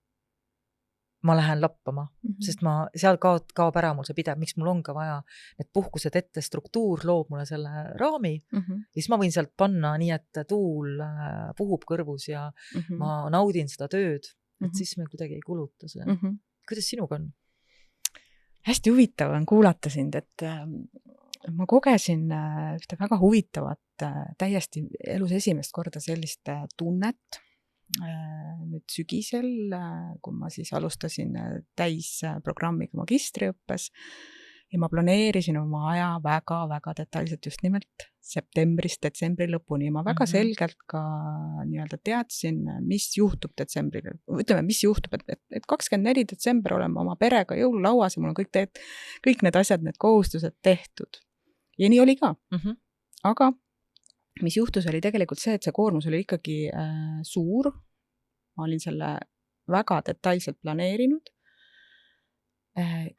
ma lähen lappama, sest ma seal kaob ära mul see pidev, miks mul on ka vaja need puhkused ette, struktuur loob mulle selle raami ja siis ma võin sealt panna nii, et tuul puhub kõrvus ja ma naudin seda tööd, et siis me kuidagi ei kuluta see. Kuidas sinuga on? Hästi huvitav on kuulata sind, et ma kogesin ühte väga huvitavat, täiesti elus esimest korda sellist tunnet nüüd sügisel, kui ma siis alustasin täisprogrammiga magistriõppes ja ma planeerisin oma aja väga-väga detailselt just nimelt septembrist detsembri lõpuni. Ma väga selgelt ka nii-öelda teadsin, mis juhtub detsembril. Ütleme, mis juhtub, et 24 detsember oleme oma perega jõululauas ja mul on kõik need asjad, need kohustused tehtud. Ja nii oli ka. Aga mis juhtus oli tegelikult see, et see koormus oli ikkagi suur. Ma olin selle väga detailselt planeerinud.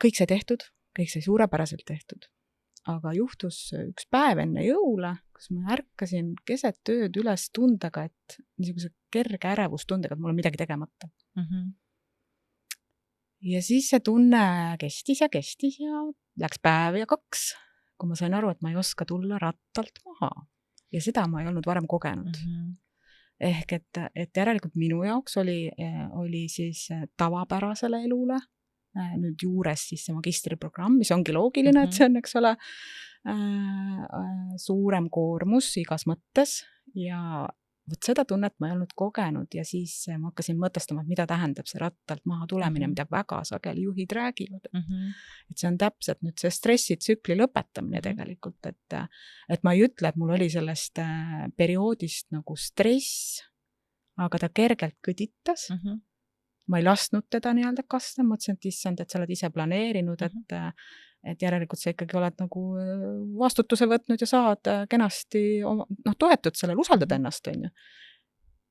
Kõik sai tehtud, kõik sai suurepäraselt tehtud. Aga juhtus üks päev enne jõule, kus ma ärkasin keset tööd üles tundega, et niisuguse kerge ärevustundega, et mul on midagi tegemata. Ja siis see tunne kestis ja läks päev ja 2, kui ma sain aru, et ma ei oska tulla rattalt maha. Ja seda ma ei olnud varem kogenud. Ehk et järelikult minu jaoks oli siis tavapärasele elule, nüüd juures siis see magistriprogramm, mis ongi loogiline, et see on, eks ole, suurem koormus igas mõttes ja võt seda tunnet ma ei olnud kogenud ja siis ma hakkasin mõtestama, et mida tähendab see rattalt maha tulemine, mida väga sageli juhid räägivad. Et see on täpselt nüüd see stressitsükli lõpetamine tegelikult, et ma ei ütle, et mul oli sellest perioodist nagu stress, aga ta kergelt kõditas. Ma ei lasknud teda nii-öelda kasvada, mõtlesin, et issand, et sa oled ise planeerinud, et järelikult sa ikkagi oled nagu vastutuse võtnud ja saad kenasti toetud sellel, usaldad ennast, on ju.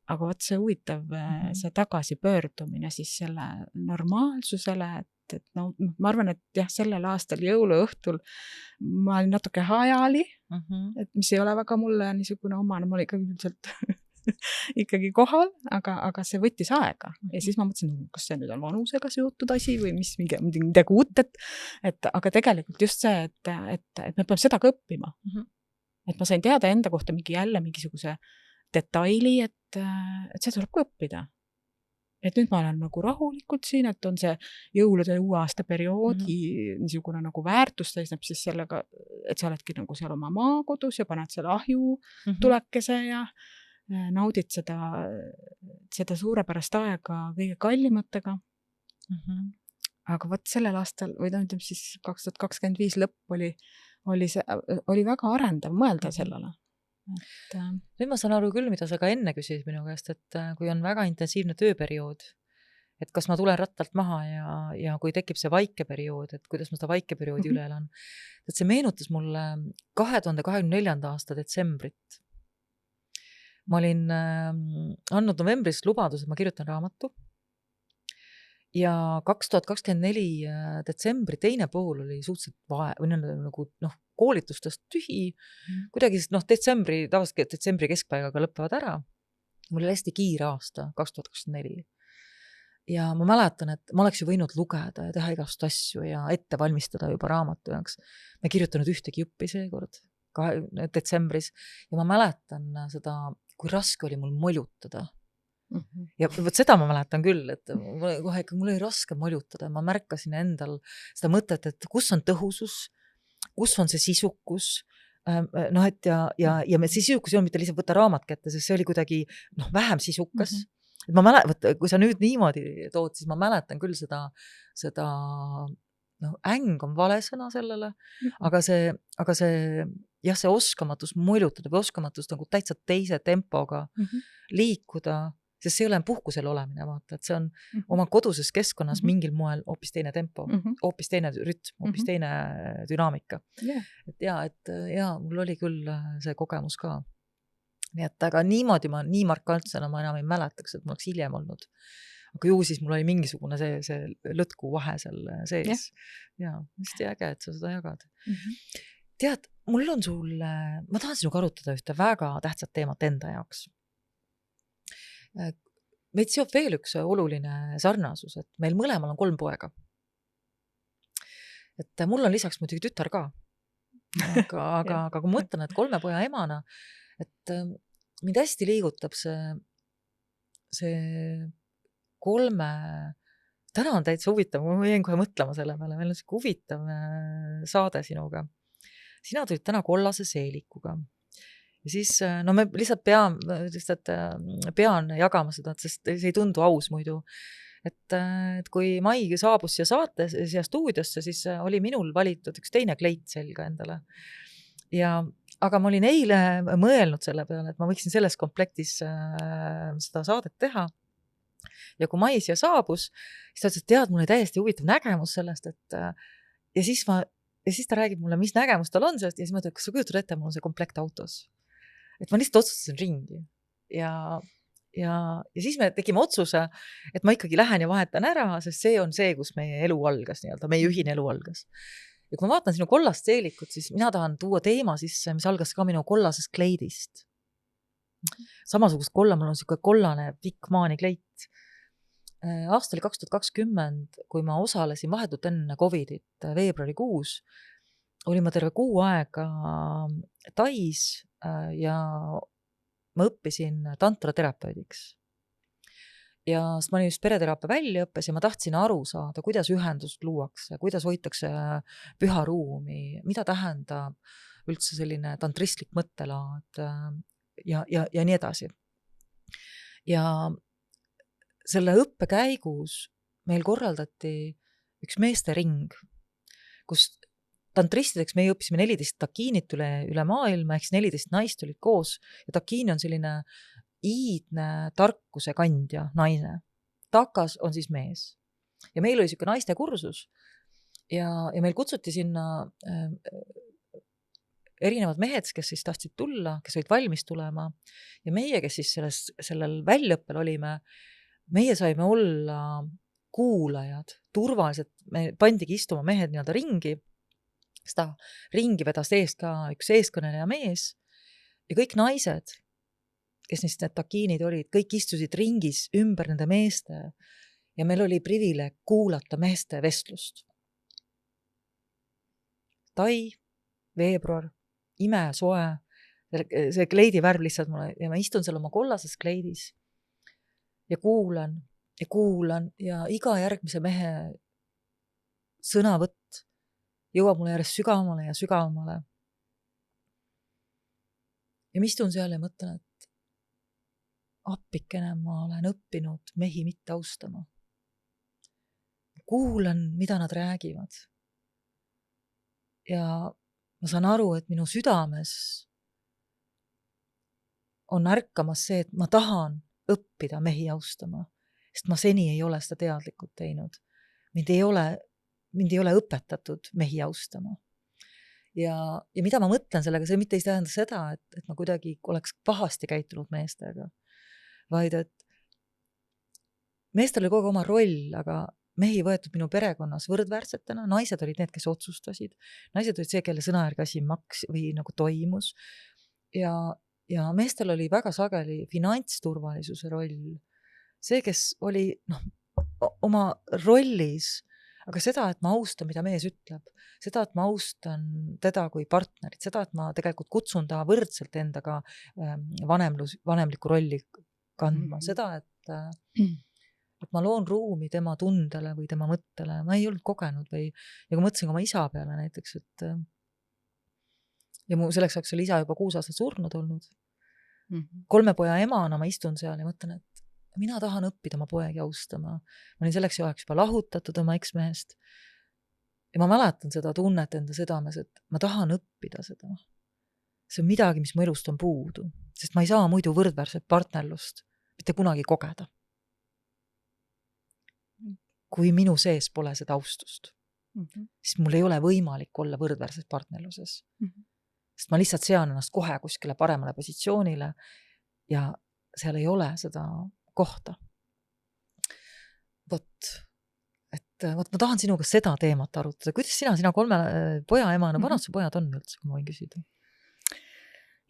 Aga võt see huvitav, see tagasipöördumine siis selle normaalsusele, et ma arvan, et jah, sellel aastal jõuluõhtul ma olin natuke hajali, et mis ei ole väga mulle niisugune omane, ma olin ikkagi kohal, aga see võttis aega. Ja siis ma mõtlesin, kas see nüüd on vanusega seotud asi või midagi uut, aga tegelikult just see, et me peame seda ka õppima. Et ma sain teada enda kohta mingisuguse detaili, et see tuleb ka õppida. Et nüüd ma olen nagu rahulikult siin, et on see jõulude uue aasta perioodi niisugune nagu väärtus seisneb siis sellega, et sa oledki nagu seal oma maakodus ja paned selle ahju tulekese ja naudid seda suurepärast aega kõige kallimatega. Aga võt sellel aastal, või ütleme siis 2025 lõpp oli väga arendav mõelda sellele. Nüüd ma saan aru küll, mida sa ka enne küsisid minu käest, et kui on väga intensiivne tööperiood, et kas ma tulen rattalt maha ja kui tekib see vaike periood, et kuidas ma seda vaike perioodi üle elan. Et see meenutas mulle 2024. aasta detsembrit. Ma olin andnud novembris lubadus, et ma kirjutan raamatu ja 2024 detsembri teine pool oli suhteliselt nagu koolitustest tühi, kuidagi detsembri keskpaigaga lõppevad ära. Mul oli hästi kiire aasta 2024 ja ma mäletan, et ma oleks ju võinud lugeda ja teha igast asju ja ette valmistada juba raamatu jaoks. Ma ei kirjutanud ühtegi juppi seekord detsembris ja ma mäletan seda, kui raske oli mul moljutada. Ja võt seda ma mäletan küll, et mul oli raske moljutada. Ma märkasin endal seda mõtet, et kus on tõhusus, kus on see sisukus, noh, et ja me sisukus ei olnud mitte lihtsalt võtta raamat kätte, sest see oli kuidagi vähem sisukas. Et ma mäletan, kui sa nüüd niimoodi tood, siis ma mäletan küll seda äng on vale sõna sellele, aga see jah, see oskamatus muljutada või oskamatus nagu täitsa teise tempoga liikuda, sest see ei ole puhkusel olemine, vaata, et see on oma koduses keskkonnas mingil moel hoopis teine tempo, hoopis teine rütm, hoopis teine dünaamika. Et mul oli küll see kogemus ka. Nii et aga niimoodi ma nii markantsena ma enam ei mäletaks, et mul oleks hiljem olnud. Aga ju siis mul oli mingisugune see lõtku vahe seal sees. Ja, hästi äge, et sa seda jagad. Tead, mul on ma tahan sinuga arutada ühte väga tähtsat teemat enda jaoks. Meid seob veel üks oluline sarnasus, et meil mõlemal on 3 poega. Et mul on lisaks muidugi tütar ka. Aga kui ma mõtlen, et 3 poja emana, et mind hästi liigutab see 3, täna on täitsa huvitav, ma jäin kohe mõtlema selle peale, meil on siuke huvitav saade sinuga. Sina tulid täna kollase seelikuga. Ja siis, me lihtsalt pean jagama seda, sest see ei tundu aus muidu. Et kui Mai saabus siia stuudiosse, siis oli minul valitud üks teine kleit selga endale. Aga ma olin eile mõelnud selle peale, et ma võiksin selles komplektis seda saadet teha. Ja kui Mai siia saabus, siis ta ütles, et tead, mul oli täiesti huvitav nägemus sellest, ja siis ta räägib mulle, mis nägemus tal on sellest, ja siis ma ütlen, kas sa kujutad ette, mul on see komplekt autos. Et ma lihtsalt otsustasin ringi. Ja siis me tegime otsuse, et ma ikkagi lähen ja vahetan ära, sest see on see, kus meie elu algas, meie ühine elu algas. Ja kui ma vaatan sinu kollast seelikut, siis mina tahan tuua teema sisse, mis algas ka minu kollasest kleidist. Samasugust kolla, mul on siuke kollane pikk maanikleit. Aasta oli 2020, kui ma osalesin vahetult enne Covidit veebruarikuus, olin ma terve kuu aega Tais ja ma õppisin tantraterapeudiks. Ja ma olin just pereteraapia väljaõppes ja ma tahtsin aru saada, kuidas ühendust luuakse, kuidas hoitakse püha ruumi, mida tähendab üldse selline tantristlik mõttelaad ja nii edasi. Ja selle õppe käigus meil korraldati üks meeste ring, kus tantristideks meie õppisime 14 takiinit üle maailma, ehk 14 naist olid koos ja takiini on selline iidne tarkuse kandja naine. Takas on siis mees. Ja meil oli siuke naiste kursus ja meil kutsuti sinna erinevad mehed, kes siis tahtsid tulla, kes olid valmis tulema ja meie, kes siis sellel väljaõppel olime, meie saime olla kuulajad, turvaliselt, me pandigi istuma mehed nii-öelda ringi, seda ringi vedas eest ka üks eeskõneleja mees ja kõik naised, kes neist need takiinid olid, kõik istusid ringis ümber nende meeste ja meil oli privileeg kuulata meeste vestlust. Tai, veebruar, ime, soe, see kleidi värv lihtsalt mulle ja ma istun seal oma kollases kleidis ja kuulan ja iga järgmise mehe sõnavõtt jõuab mulle järjest sügavamale ja sügavamale. Ja ma istun seal ja mõtlen, et appikene ma olen õppinud mehi mitte austama. Kuulan, mida nad räägivad. Ja ma saan aru, et minu südames on ärkamas see, et ma tahan õppida mehi austama, sest ma seni ei ole seda teadlikult teinud. Mind ei ole õpetatud mehi austama. Ja mida ma mõtlen sellega, see mitte ei tähenda seda, et ma kuidagi oleks pahasti käitunud meestega, vaid et meestel oli kogu oma roll, aga mehi võetud minu perekonnas võrdväärsetena, naised olid need, kes otsustasid, naised olid see, kelle sõna järgi asi või nagu toimus ja meestel oli väga sageli finantsturvalisuse roll, see, kes oli oma rollis, aga seda, et ma austan, mida mees ütleb, seda, et ma austan teda kui partnerit, seda, et ma tegelikult kutsun ta võrdselt endaga vanemlikku rolli kandma, seda, et ma loon ruumi tema tundele või tema mõttele, ma ei olnud kogenud ja kui mõtlesin oma isa peale näiteks, ja mu selleks ajaks oli isa juba 6 aastat surnud olnud. Mhm. 3 poja emana ma istun seal ja mõtlen, et mina tahan õppida oma poegi austama. Ma olin selleks ajaks juba lahutatud oma eksmehest. Ja ma mäletan seda tunnet enda südames, et ma tahan õppida seda. See on midagi, mis mu elust on puudu, sest ma ei saa muidu võrdväärset partnerlust mitte kunagi kogeda. Kui minu sees pole seda austust, siis mul ei ole võimalik olla võrdväärses partnerluses. Sest ma lihtsalt sean ennast kohe kuskile paremale positsioonile ja seal ei ole seda kohta. Vot ma tahan sinuga seda teemat arutada. Kuidas sina 3 poja emana, vanad su pojad on üldse, kui ma võin küsida?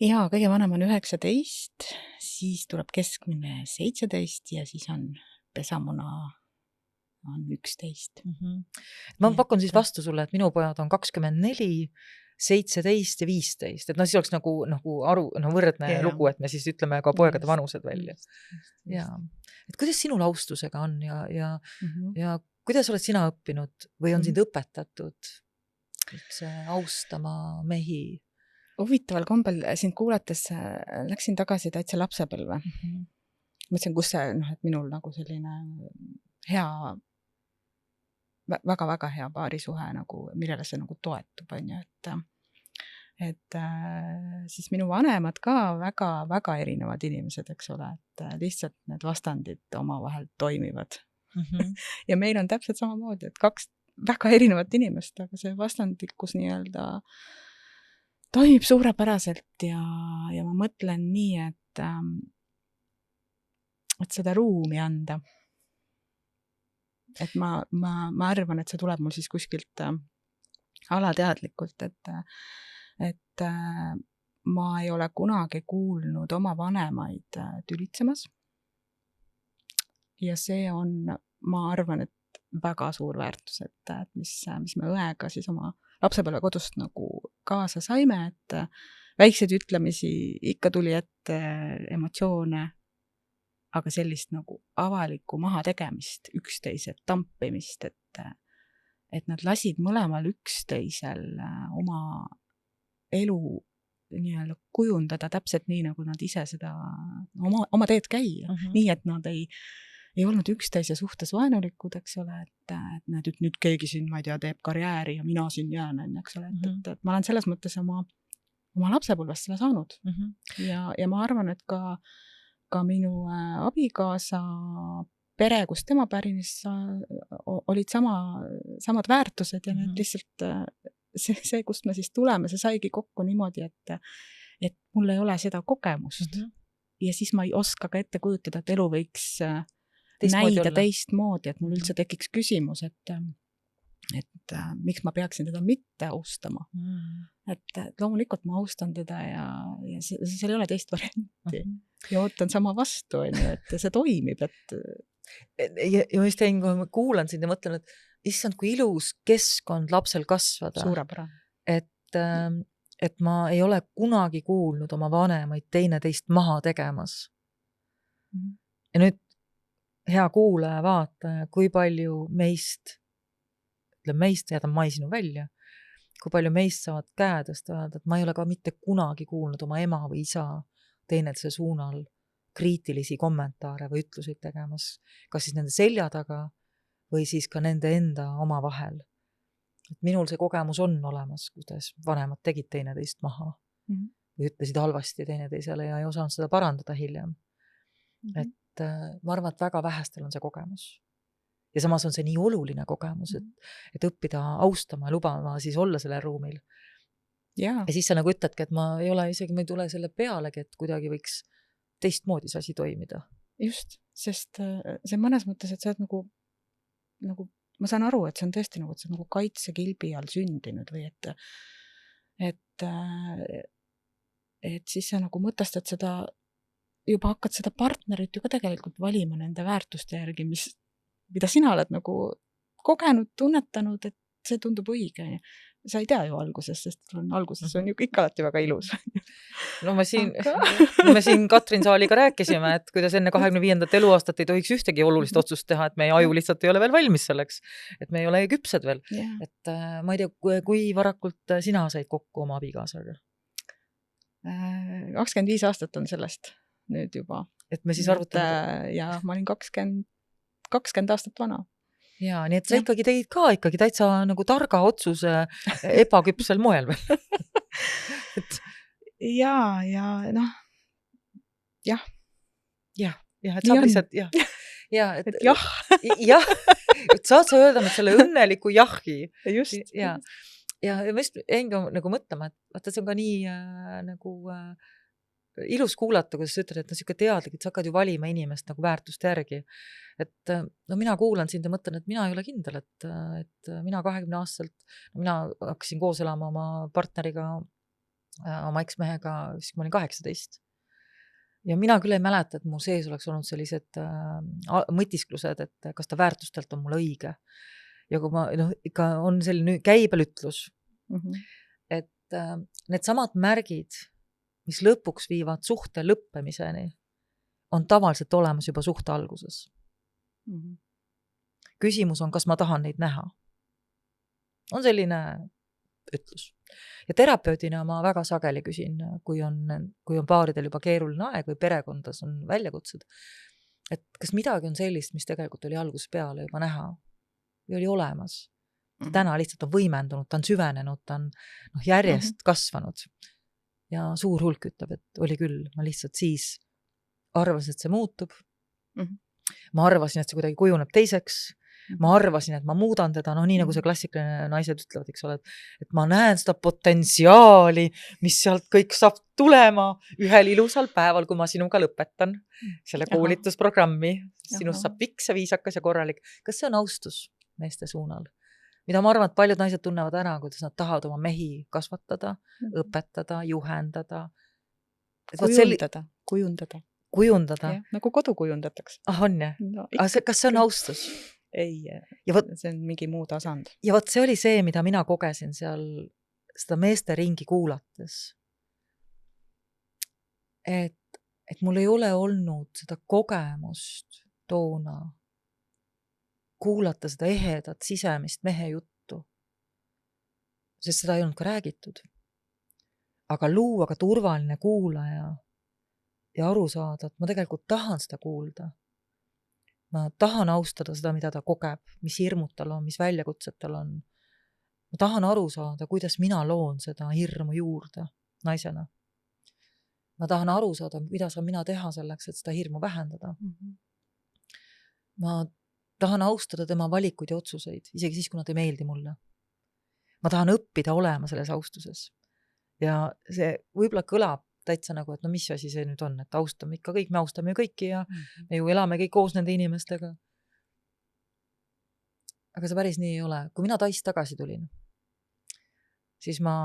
Jaa, kõige vanem on 19, siis tuleb keskmine 17 ja siis on pesamuna on 11. Ma pakun siis vastu sulle, et minu pojad on 24, 17 ja 15. Et siis oleks nagu võrdne lugu, et me siis ütleme ka poegade vanused välja. Ja. Et kuidas sinul austusega on ja kuidas oled sina õppinud või on sind õpetatud austama mehi? Huvitaval kombel sind kuulates läksin tagasi täitsa lapsepõlve. Mõtlesin, kus see, et minul nagu selline hea, väga-väga hea paarisuhe, millele see toetub, on ju, et siis minu vanemad ka väga-väga erinevad inimesed, eks ole, et lihtsalt need vastandid omavahel toimivad. Ja meil on täpselt samamoodi, et 2 väga erinevat inimest, aga see vastandlikkus nii-öelda toimib suurepäraselt ja ma mõtlen nii, et seda ruumi anda. Et ma arvan, et see tuleb mul siis kuskilt alateadlikult, et ma ei ole kunagi kuulnud oma vanemaid tülitsemas. Ja see on, ma arvan, et väga suur väärtus, et mis me õega siis oma lapsepõlve kodust kaasa saime, et väikseid ütlemisi ikka tuli ette, emotsioone, aga sellist avalikku mahategemist, üksteise tampimist, et nad lasid mõlemal üksteisel oma elu nii-öelda kujundada täpselt nii, nagu nad ise seda oma teed käia. Nii, et nad ei olnud üksteise suhtes vaenulikud, eks ole, et nüüd keegi siin, ma ei tea, teeb karjääri ja mina siin jään, eks ole, et ma olen selles mõttes oma lapsepõlvest seda saanud. Ja ma arvan, et ka minu abikaasa pere, kus tema pärinis olid samad väärtused ja need lihtsalt see, kust me siis tuleme, see saigi kokku niimoodi, et mul ei ole seda kogemust. Ja siis ma ei oska ka ette kujutada, et elu võiks näida teistmoodi, et mul üldse tekiks küsimus, et miks ma peaksin teda mitte austama. Et loomulikult ma austan teda ja seal ei ole teist varianti. Ja ootan sama vastu, et see toimib. Ja just tegin, kui ma kuulan sind ja mõtlen, et issand, kui ilus keskkond lapsel kasvada. Suurepärane. Et ma ei ole kunagi kuulnud oma vanemaid teineteist maha tegemas. Ja nüüd hea kuulaja, vaataja, kui palju meist, jätan mai sinu välja, kui palju meist saavad käedest öelda, et ma ei ole ka mitte kunagi kuulnud oma ema või isa teineteise suunal kriitilisi kommentaare või ütluseid tegemas, kas siis nende selja taga või siis ka nende enda oma vahel. Et minul see kogemus on olemas, kuidas vanemad tegid teineteist maha või ütlesid halvasti teineteisele ja ei osanud seda parandada hiljem. Et ma arvan, et väga vähestel on see kogemus. Ja samas on see nii oluline kogemus, et õppida austama ja lubama siis olla sellel ruumil. Ja siis sa ütledki, et ma ei tule selle pealegi, et kuidagi võiks teistmoodi see asi toimida. Just, sest see mõnes mõttes, et sa oled nagu ma saan aru, et see on tõesti nagu kaitsekilbi all sündinud või et siis sa mõtestad seda, juba hakkad seda partnerit ju ka tegelikult valima nende väärtuste järgi, mida sina oled kogenud, tunnetanud, et see tundub õige. Sa ei tea ju alguses, sest alguses on ju kõik alati väga ilus. No me siin Katrin Saaliga rääkisime, et kuidas enne 25. eluaastat ei tohiks ühtegi olulist otsust teha, et meie aju lihtsalt ei ole veel valmis selleks, et me ei ole küpsed veel. Et ma ei tea, kui varakult sina said kokku oma abikaasaga? 25 aastat on sellest nüüd juba. Et me siis arvutame. Ja ma olin 20 aastat vana. Jaa, nii et sa ikkagi tegid ka ikkagi täitsa nagu targa otsuse ebaküpsel moel või? Ja noh, jah. Jah, et saab lihtsalt, jah. Et jah. Jah, et saad sa öelda selle õnneliku jahi. Just. Ja ma just jäin nagu mõtlema, et vaata, see on ka nii nagu ilus kuulata, kuidas sa ütled, et siuke teadlik, et sa hakkad ju valima inimest nagu väärtust järgi. Et no mina kuulan sind ja mõtlen, et mina ei ole kindel, et mina 20 aastaselt, mina hakkasin koos elama oma partneriga, oma eksmehega, siis ma olin 18. Ja mina küll ei mäleta, et mu sees oleks olnud sellised mõtisklused, et kas ta väärtustelt on mul õige. Ja kui ma, ikka on selline käibelütlus, et need samad märgid, mis lõpuks viivad suhte lõppemiseni, on tavaliselt olemas juba suhte alguses. Küsimus on, kas ma tahan neid näha. On selline ütlus. Ja terapeudina ma väga sageli küsin, kui on paaridel juba keeruline aeg või perekondas on väljakutsed, et kas midagi on sellist, mis tegelikult oli alguses peale juba näha või oli olemas. Täna lihtsalt on võimendunud, ta on süvenenud, ta on järjest kasvanud. Ja suur hulk ütleb, et oli küll, ma lihtsalt siis arvasin, et see muutub. Ma arvasin, et see kuidagi kujuneb teiseks. Ma arvasin, et ma muudan teda, nii nagu see klassikaline naised ütlevad, eks ole, et ma näen seda potentsiaali, mis sealt kõik saab tulema ühel ilusal päeval, kui ma sinuga lõpetan selle koolitusprogrammi. Sinust saab viks ja viisakas ja korralik. Kas see on austus meeste suunal? Mida ma arvan, et paljud naised tunnevad ära, kuidas nad tahavad oma mehi kasvatada, õpetada, juhendada. Kujundada. Ja, nagu kodu kujundatakse. On jah? No, kas see on austus? Ei, see on mingi muu tasand. Ja võt see oli see, mida mina kogesin seal seda meeste ringi kuulates. Et mul ei ole olnud seda kogemust toona kuulata seda ehedat sisemist mehe juttu. Sest seda ei olnud ka räägitud. Aga luua ka turvaline kuulaja ja aru saada, et ma tegelikult tahan seda kuulda. Ma tahan austada seda, mida ta kogeb, mis hirmud tal on, mis väljakutsed tal on. Ma tahan aru saada, kuidas mina loon seda hirmu juurde naisena. Ma tahan aru saada, mida saan mina teha selleks, et seda hirmu vähendada. Ma tahan austada tema valikuid ja otsuseid, isegi siis, kui nad ei meeldi mulle. Ma tahan õppida olema selles austuses. Ja see võib-olla kõlab täitsa nagu, et mis asi see nüüd on, et austame ikka kõik, me austame ju kõiki ja me ju elame kõik koos nende inimestega. Aga see päris nii ei ole. Kui mina Taist tagasi tulin, siis ma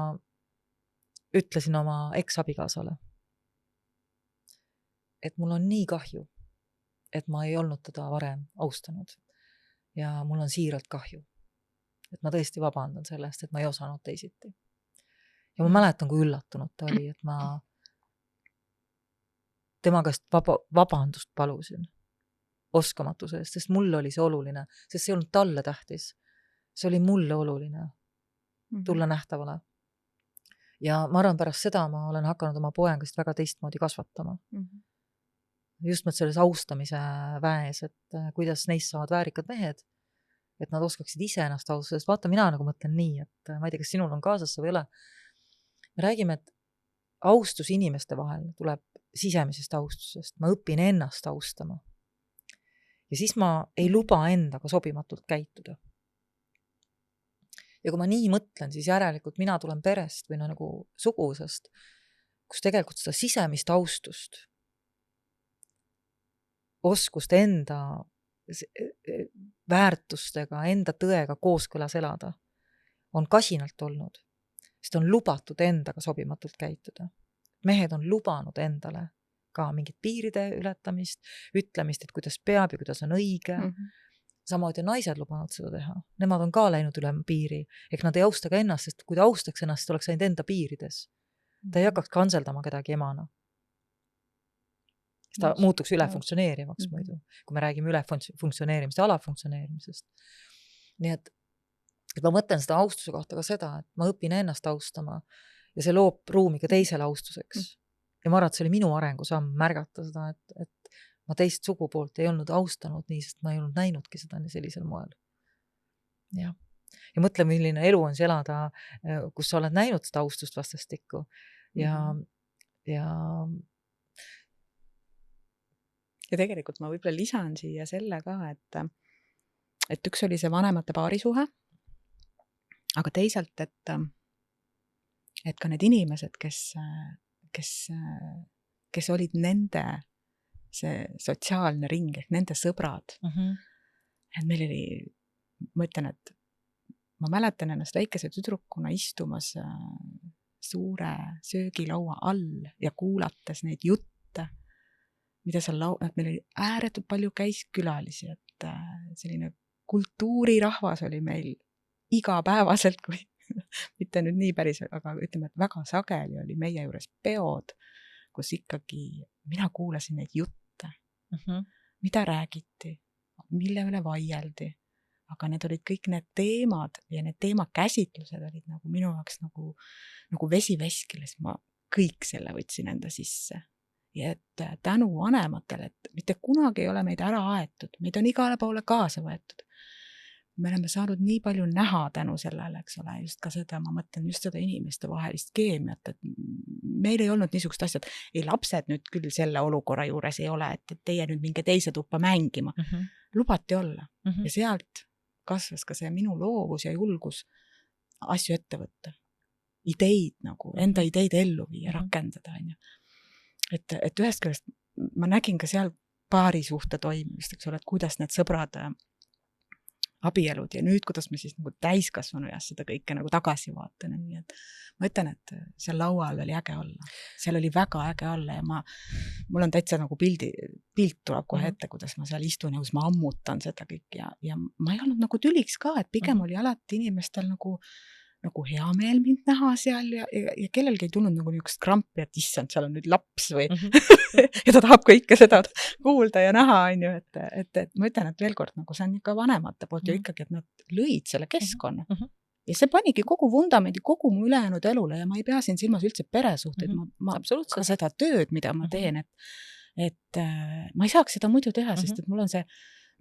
ütlesin oma eks-abikaasale, et mul on nii kahju, et ma ei olnud teda varem austanud. Ja mul on siiralt kahju, et ma tõesti vabandan sellest, et ma ei osanud teisiti. Ja ma mäletan, kui üllatunud ta oli, et ma tema käest vabandust palusin oskamatuse eest, sest mulle oli see oluline, sest see ei olnud talle tähtis. See oli mulle oluline tulla nähtavale. Ja ma arvan, pärast seda ma olen hakanud oma poengast väga teistmoodi kasvatama. Just selles austamise väes, et kuidas neist saavad väärikad mehed, et nad oskaksid ise ennast austada. Sest vaata, mina nagu mõtlen nii, et ma ei tea, kas sinul on kaasasse või ole. Me räägime, et austus inimeste vahel tuleb sisemisest austusest. Ma õpin ennast austama. Ja siis ma ei luba endaga sobimatult käituda. Ja kui ma nii mõtlen, siis järelikult mina tulen perest või nagu sugusest, kus tegelikult seda sisemist austust, oskust enda väärtustega, enda tõega kooskõlas elada, on kasinalt olnud. Sest on lubatud endaga sobimatult käituda. Mehed on lubanud endale ka mingit piiride ületamist, ütlemist, et kuidas peab ja kuidas on õige. Samamoodi on naised lubanud seda teha. Nemad on ka läinud üle piiri. Ehk nad ei austa ka ennast, sest kui ta austaks ennast, siis oleks ainult enda piirides. Ta ei hakkaks kanseldama kedagi emana. Ta muutuks ülefunktsioneerivaks muidu, kui me räägime ülefunktsioneerimist ja alafunktsioneerimisest. Nii et ma mõtlen seda austuse kohta ka seda, et ma õpin ennast austama ja see loob ruumi ka teisele austuseks. Ja ma arvan, et see oli minu arengusamm märgata seda, et ma teist sugupoolt ei olnud austanud nii, sest ma ei olnud näinudki seda sellisel moel. Jah. Ja mõtle, milline elu on see elada, kus sa oled näinud seda austust vastastikku. Ja tegelikult ma võib-olla lisan siia selle ka, et üks oli see vanemate paarisuhe, aga teisalt, et ka need inimesed, kes olid nende see sotsiaalne ring, ehk nende sõbrad. Et meil oli, ma ütlen, et ma mäletan ennast väikese tüdrukuna istumas suure söögilaua all ja kuulates neid jutte, mida seal et meil oli ääretult palju käis külalisi, et selline kultuurirahvas oli meil igapäevaselt, kui mitte nüüd nii päris, aga ütleme, et väga sageli oli meie juures peod, kus ikkagi mina kuulasin neid jutte, mida räägiti, mille üle vaieldi, aga need olid kõik need teemad ja need teemakäsitlused olid nagu minu jaoks nagu vesi veskiles, ma kõik selle võtsin enda sisse. Ja et tänu vanematele, et mitte kunagi ei ole meid ära aetud, meid on igale poole kaasa võetud. Me oleme saanud nii palju näha tänu sellele, eks ole, just ka seda, ma mõtlen just seda inimeste vahelist keemiat, et meil ei olnud niisugust asjad, ei lapsed nüüd küll selle olukorra juures ei ole, et teie nüüd minge teise tuppa mängima, lubati olla ja sealt kasvas ka see minu loovus ja julgus asju ette võtta, ideid nagu, enda ideid ellu viia, rakendada, on ju. Et ühest küljest ma nägin ka seal paarisuhte toimimist, eks ole, et kuidas need sõbrad abielud ja nüüd, kuidas me siis nagu täiskasvanu eas seda kõike nagu tagasi vaatan. Nii et ma ütlen, et seal laua all oli äge olla. Seal oli väga äge olla ja mul on täitsa nagu pilt tuleb kohe ette, kuidas ma seal istun ja kus ma ammutan seda kõik ja ma ei olnud nagu tüliks ka, et pigem oli alati inimestel nagu hea meel mind näha seal ja kellelgi ei tulnud nagu niisugust krampi, et issand, seal on nüüd laps või ja ta tahab kõike seda kuulda ja näha, on ju, et ma ütlen, et veel kord, nagu see on ikka vanemate poolt ju ikkagi, et nad lõid selle keskkonna. Ja see panigi kogu vundamendi, kogu mu ülejäänud elule ja ma ei pea siin silmas üldse peresuhteid, ma ka seda tööd, mida ma teen, et ma ei saaks seda muidu teha, sest et mul on see,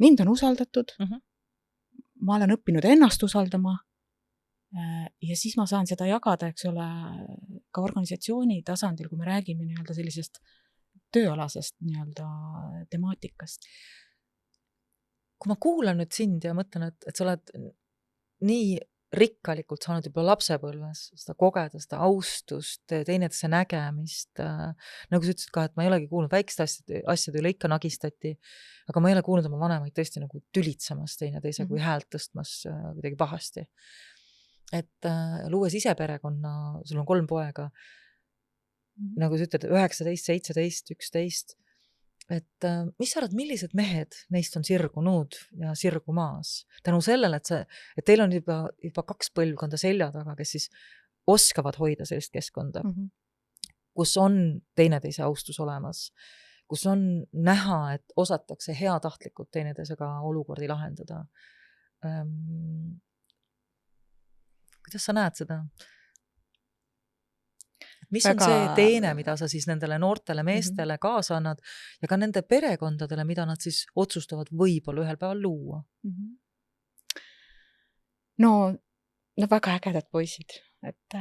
mind on usaldatud, ma olen õppinud ennast usaldama, ja siis ma saan seda jagada, eks ole, ka organisatsiooni tasandil, kui me räägime nii-öelda sellisest tööalasest nii-öelda temaatikast. Kui ma kuulan nüüd sind ja mõtlen, et sa oled nii rikkalikult saanud juba lapsepõlves seda kogeda, seda austust, teineteise nägemist, nagu sa ütlesid ka, et ma ei olegi kuulnud väikeste asjade üle ikka nagistati, aga ma ei ole kuulnud oma vanemaid tõesti nagu tülitsamas teineteise kui häält tõstmas kuidagi pahasti. Et luues ise perekonna, sul on 3 poega, nagu sa ütled, 19, 17, 11, et mis sa arvad, millised mehed neist on sirgunud ja sirgumaas? Tänu sellele, et teil on juba 2 põlvkonda selja taga, kes siis oskavad hoida sellist keskkonda, kus on teineteise austus olemas, kus on näha, et osatakse heatahtlikult teineteisega olukordi lahendada. Kuidas sa näed seda? Mis on see teene, mida sa siis nendele noortele meestele kaasa annad ja ka nende perekondadele, mida nad siis otsustavad võib-olla ühel päeval luua? No väga ägedad poisid, et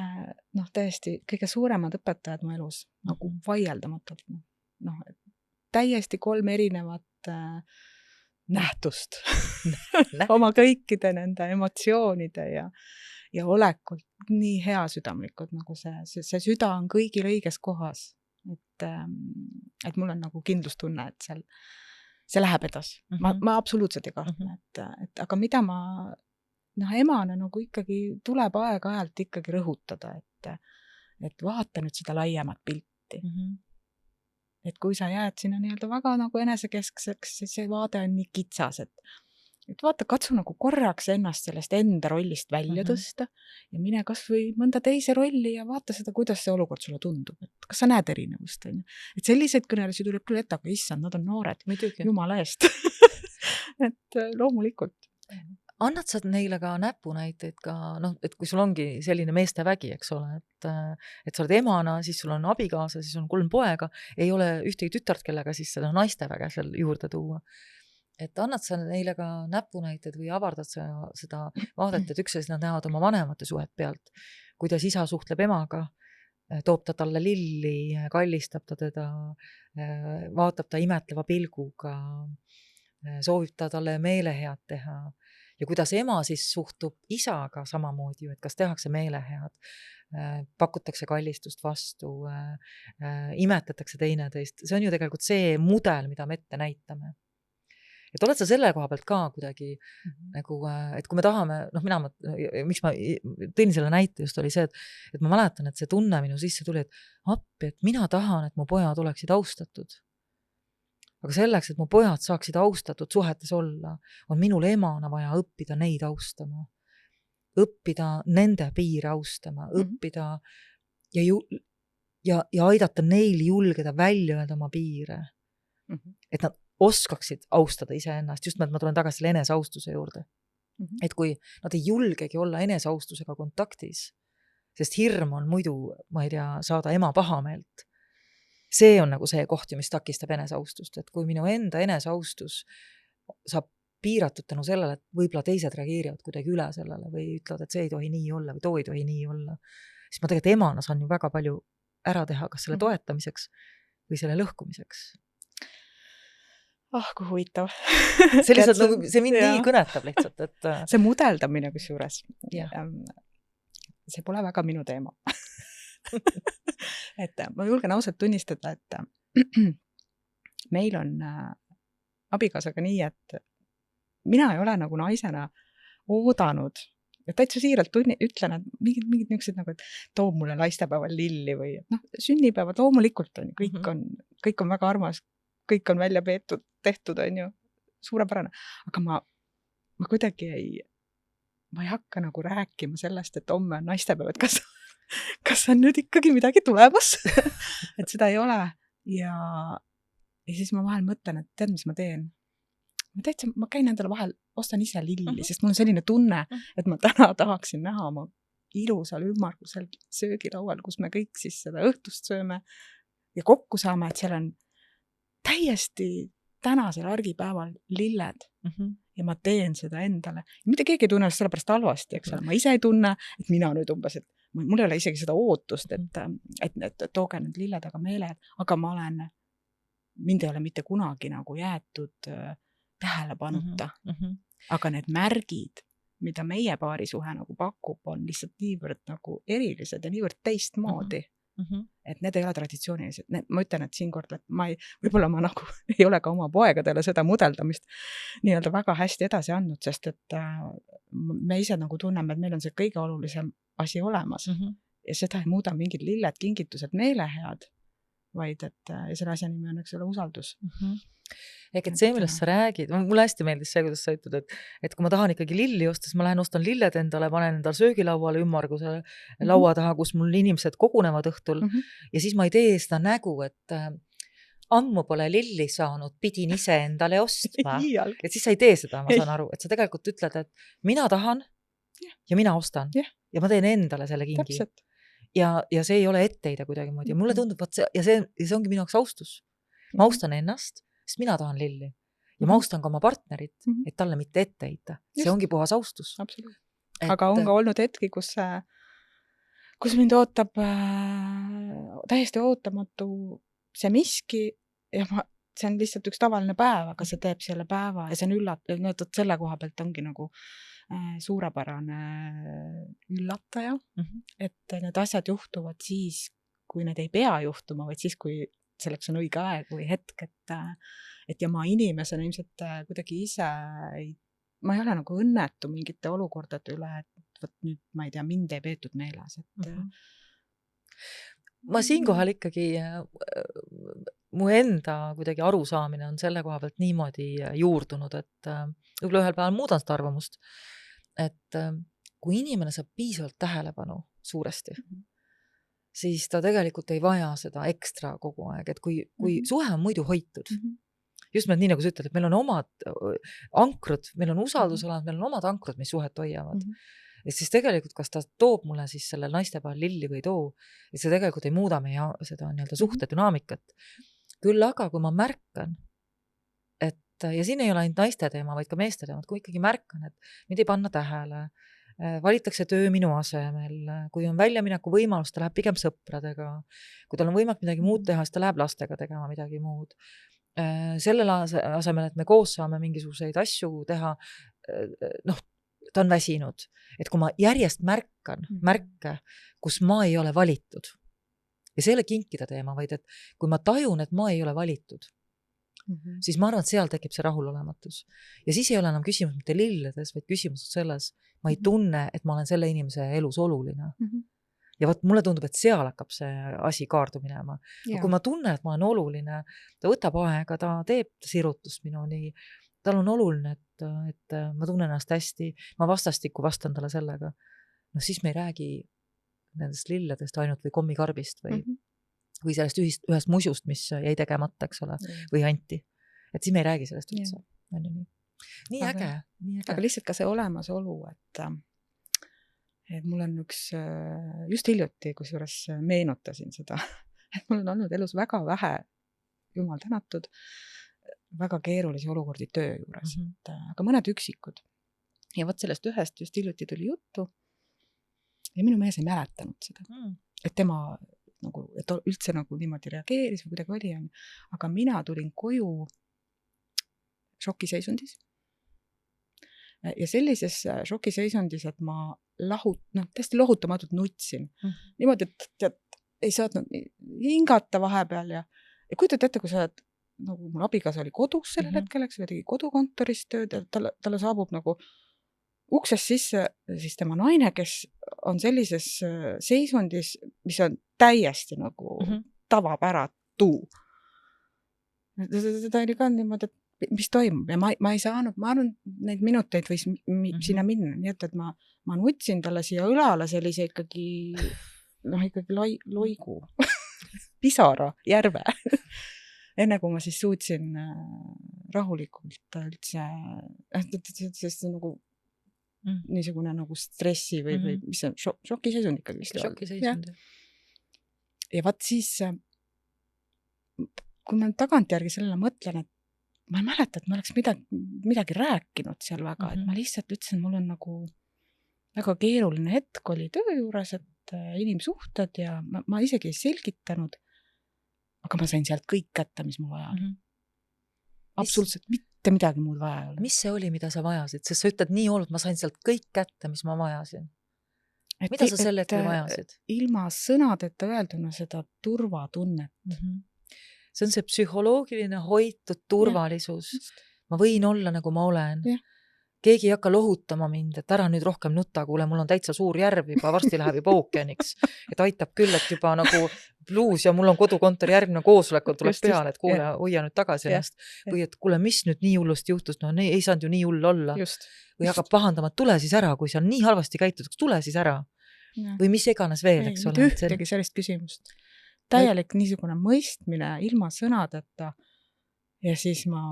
tõesti kõige suuremad õpetajad mu elus, nagu vaieldamatult. Täiesti 3 erinevat nähtust oma kõikide nende emotsioonide ja olekult nii hea südamlikud, nagu see süda on kõigil õiges kohas, et mul on nagu kindlustunne, et see läheb edasi. Ma absoluutselt ei kahtle, et aga mida ma emana nagu ikkagi tuleb aeg-ajalt ikkagi rõhutada, et vaata nüüd seda laiemat pilti. Et kui sa jääd sinna nii-öelda väga nagu enesekeskseks, see vaade on nii kitsas, et vaata, katsu nagu korraks ennast sellest enda rollist välja tõsta ja mine kas või mõnda teise rolli ja vaata seda, kuidas see olukord sulle tundub. Et kas sa näed erinevust? Et selliseid kõnelisi tuleb küll ette, aga issand, nad on noored. Jumala eest. Et loomulikult. annad sa neile ka näpunäiteid ka, noh, et kui sul ongi selline meestevägi, eks ole, et sa oled emana, siis sul on abikaasa, siis on 3 poega, ei ole ühtegi tütart, kellega siis seda naisteväge seal juurde tuua. Et annad sa neile ka näpunäiteid või avardad sa seda vaadet, et üks asi nad näevad oma vanemate suhet pealt, kuidas isa suhtleb emaga, toob ta talle lilli, kallistab ta teda, vaatab ta imetleva pilguga, soovib ta talle meelehead teha ja kuidas ema siis suhtub isaga samamoodi, et kas tehakse meelehead, pakutakse kallistust vastu, imetatakse teineteist. See on ju tegelikult see mudel, mida me ette näitame. Et oled sa selle koha pealt ka kuidagi nagu, et kui me tahame, noh, miks ma tõin selle näite just oli see, et ma mäletan, et see tunne minu sisse tuli, et appi, et mina tahan, et mu pojad oleksid austatud. Aga selleks, et mu pojad saaksid austatud suhetes olla, on minul emana vaja õppida neid austama. Õppida nende piire austama, õppida ja aidata neil julgeda välja öelda oma piire. Et nad oskaksid austada iseennast, just ma tulen tagasi selle eneseaustuse juurde. Et kui nad ei julgegi olla eneseaustusega kontaktis, sest hirm on muidu, ma ei tea, saada ema pahameelt. See on nagu see koht, mis takistab eneseaustust, et kui minu enda eneseaustus saab piiratud tänu sellele, et võib-olla teised reageerivad kuidagi üle sellele või ütlevad, et see ei tohi nii olla või too ei tohi nii olla, siis ma tegelikult emana saan ju väga palju ära teha, kas selle toetamiseks või selle lõhkumiseks. Kui huvitav. See lihtsalt nagu, see mind nii kõnetab lihtsalt, et see mudeldamine kusjuures. See pole väga minu teema. Et ma julgen ausalt tunnistada, et meil on abikaasaga nii, et mina ei ole nagu naisena oodanud ja täitsa siiralt ütlen, et mingid niisugused nagu, et toob mulle naistepäeval lilli või sünnipäevad loomulikult on, kõik on väga armas, kõik on välja peetud, tehtud, on ju, suurepärane. Aga ma kuidagi ma ei hakka nagu rääkima sellest, et homme on naistepäev, et kas on nüüd ikkagi midagi tulemas, et seda ei ole. Ja siis ma vahel mõtlen, et tead, mis ma teen? Ma käin endale vahel, ostan ise lilli, sest mul on selline tunne, et ma täna tahaksin näha oma ilusal ümmargusel söögilaual, kus me kõik siis seda õhtust sööme ja kokku saame, et seal on täiesti tänasel argipäeval lilled ja ma teen seda endale. Mitte keegi ei tunne sellepärast halvasti, eks ole. Ma ise ei tunne, et mina nüüd umbes, et mul ei ole isegi seda ootust, et tooge need lilled aga meeled, aga mind ei ole mitte kunagi nagu jäetud tähelepanuta. Aga need märgid, mida meie paarisuhe nagu pakub, on lihtsalt niivõrd nagu erilised ja niivõrd teistmoodi. Et need ei ole traditsioonilised. Ma ütlen, et siinkord, et võib-olla ma nagu ei ole ka oma poegadele seda mudeldamist nii-öelda väga hästi edasi andnud, sest et me ise nagu tunneme, et meil on see kõige olulisem asi olemas ja seda ei muuda mingid lilled, kingitused, meelehead, vaid et selle asja nimi on, eks ole, usaldus. Ehk et see, millest sa räägid, mulle hästi meeldis see, kuidas sa ütled, et kui ma tahan ikkagi lilli osta, siis ma lähen ostan lilled endale, panen endale söögilauale ümmarguse laua taha, kus mul inimesed kogunevad õhtul ja siis ma ei tee seda nägu, et ammu pole lilli saanud, pidin ise endale ostma. Et siis sa ei tee seda, ma saan aru, et sa tegelikult ütled, et mina tahan ja mina ostan ja ma teen endale selle kingi. Ja see ei ole etteida kuidagi moodi. Ja mulle tundub, ja see ongi minu jaoks austus. Ma austan ennast, sest mina tahan lilli. Ja ma austan ka oma partnerit, et talle mitte ette heita. See ongi puhas austus. Aga on ka olnud hetki, kus mind ootab täiesti ootamatu see miski ja see on lihtsalt üks tavaline päev, aga see teeb selle päeva ja see on selle koha pealt ongi nagu suurepärane üllataja, et need asjad juhtuvad siis, kui need ei pea juhtuma, vaid siis, kui selleks on õige aeg või hetk, et ja ma inimesena ilmselt kuidagi ise ma ei ole nagu õnnetu mingite olukordade üle, et võt nüüd, ma ei tea, mind ei peetud meeles, et ma siinkohal ikkagi mu enda kuidagi arusaamine on selle koha pealt niimoodi juurdunud, et võib-olla ühel päeval muudan seda arvamust, et kui inimene saab piisavalt tähelepanu suuresti, siis ta tegelikult ei vaja seda ekstra kogu aeg, et kui suhe on muidu hoitud, just nii nagu sa ütled, et meil on omad ankrud, meil on usaldusalad, meil on omad ankrud, mis suhet hoiavad. Ja siis tegelikult, kas ta toob mulle siis selle naistepäeval lilli või ei too, et see tegelikult ei muuda meie seda nii-öelda suhte dünaamikat. Küll aga, kui ma märkan, ja siin ei ole ainult naiste teema, vaid ka meeste teema, kui ikkagi märkan, et mind ei panna tähele, valitakse töö minu asemel, kui on väljamineku võimalus, ta läheb pigem sõpradega, kui tal on võimalik midagi muud teha, siis ta läheb lastega tegema midagi muud. Sellel asemel, et me koos saame mingisuguseid asju teha, ta on väsinud. Et kui ma järjest märke, kus ma ei ole valitud, ja see ei ole kinkida teema, vaid et kui ma tajun, et ma ei ole valitud, siis ma arvan, et seal tekib see rahulolematus. Ja siis ei ole enam küsimus mitte lilledes, vaid küsimus selles, ma ei tunne, et ma olen selle inimese elus oluline. Ja võt, mulle tundub, et seal hakkab see asi kaardu minema. Kui ma tunnen, et ma olen oluline, ta võtab aega, ta teeb sirutust minuni, tal on oluline, et ma tunnen ennast hästi, ma vastastikku vastan talle sellega. No siis me ei räägi nendest lilledest ainult või kommikarbist või sellest ühest musjust, mis jäi tegemata, eks ole, või anti. Et siis me ei räägi sellest üldse. Nii äge. Aga lihtsalt ka see olemasolu, et mul on üks, just hiljuti, kusjuures meenutasin seda, et mul on olnud elus väga vähe, jumal tänatud, väga keerulisi olukordi töö juures, aga mõned üksikud. Ja võt sellest ühest just hiljuti tuli juttu ja minu mees ei mäletanud seda, et tema nagu, et üldse nagu niimoodi reageeris või kuidagi oli, aga mina tulin koju šokiseisundis ja sellises šokiseisundis, et ma täiesti lohutamatult nutsin. Niimoodi, et ei saadnud hingata vahepeal ja kujutad ette, kui sa oled, nagu mul abigas oli kodus sellel hetkel, eks, tegi kodukontoris tööd ja talle saabub nagu uksest sisse siis tema naine, kes on sellises seisundis, mis on täiesti nagu tavapäratu. Seda oli ka niimoodi, et mis toimub ja ma ei saanud, ma arvan, neid minuteid võis sinna minna, nii et ma nutsin talle siia õlale sellise ikkagi loigu, pisara, järve. Enne kui ma siis suutsin rahulikult üldse, sest nagu niisugune nagu stressi või mis on šokiseisund ikkagi vist. Šokiseisund. Ja vaat siis, kui ma tagantjärgi sellele mõtlen, et ma ei mäleta, et ma oleks midagi rääkinud seal väga, et ma lihtsalt ütlesin, mul on nagu väga keeruline hetk oli töö juures, et inimsuhted ja ma isegi ei selgitanud, aga ma sain sealt kõik kätte, mis mul vaja oli. Absoluutselt mitte midagi muud vaja ei ole. Mis see oli, mida sa vajasid? Sest sa ütled nii olnud, ma sain sealt kõik kätte, mis ma vajasin. Mida sa selle hetkel vajasid? Ilma sõnadeta öelduna seda turvatunnet. See on see psühholoogiline hoitud turvalisus. Ma võin olla, nagu ma olen. Keegi ei hakka lohutama mind, et ära nüüd rohkem nuta, kuule, mul on täitsa suur järv juba, varsti läheb juba ookeaniks. Et aitab küll, et juba nagu bluus ja mul on kodukontori järgmine koosolekul tuleb peale, et kuule, hoia nüüd tagasi ennast. Või et kuule, mis nüüd nii hullust juhtus, no ei saanud ju nii hull olla. Või hakkab pahandama, et tule siis ära, kui see on nii halvasti käitud, tule siis ära. Või mis iganes veel, eks ole. Ühtegi sellist küsimust. Täielik niisugune mõistmine ilma sõnadeta ja siis ma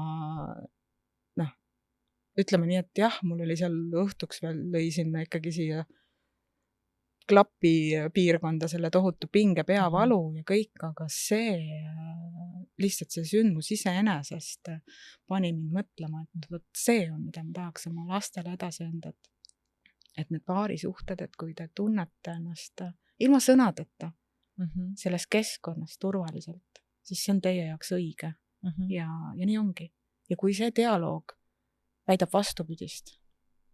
ütleme nii, et jah, mul oli seal õhtuks veel lõi sinna ikkagi siia klapi piirkonda selle tohutu pinge peavalu ja kõik, aga see lihtsalt see sündmus iseenesest pani mind mõtlema, et võt see on, mida ma tahaks oma lastele edasi anda, et need paarisuhted, et kui te tunnete ennast ilma sõnadeta selles keskkonnas turvaliselt, siis see on teie jaoks õige ja nii ongi. Ja kui see dialoog väidab vastupidist,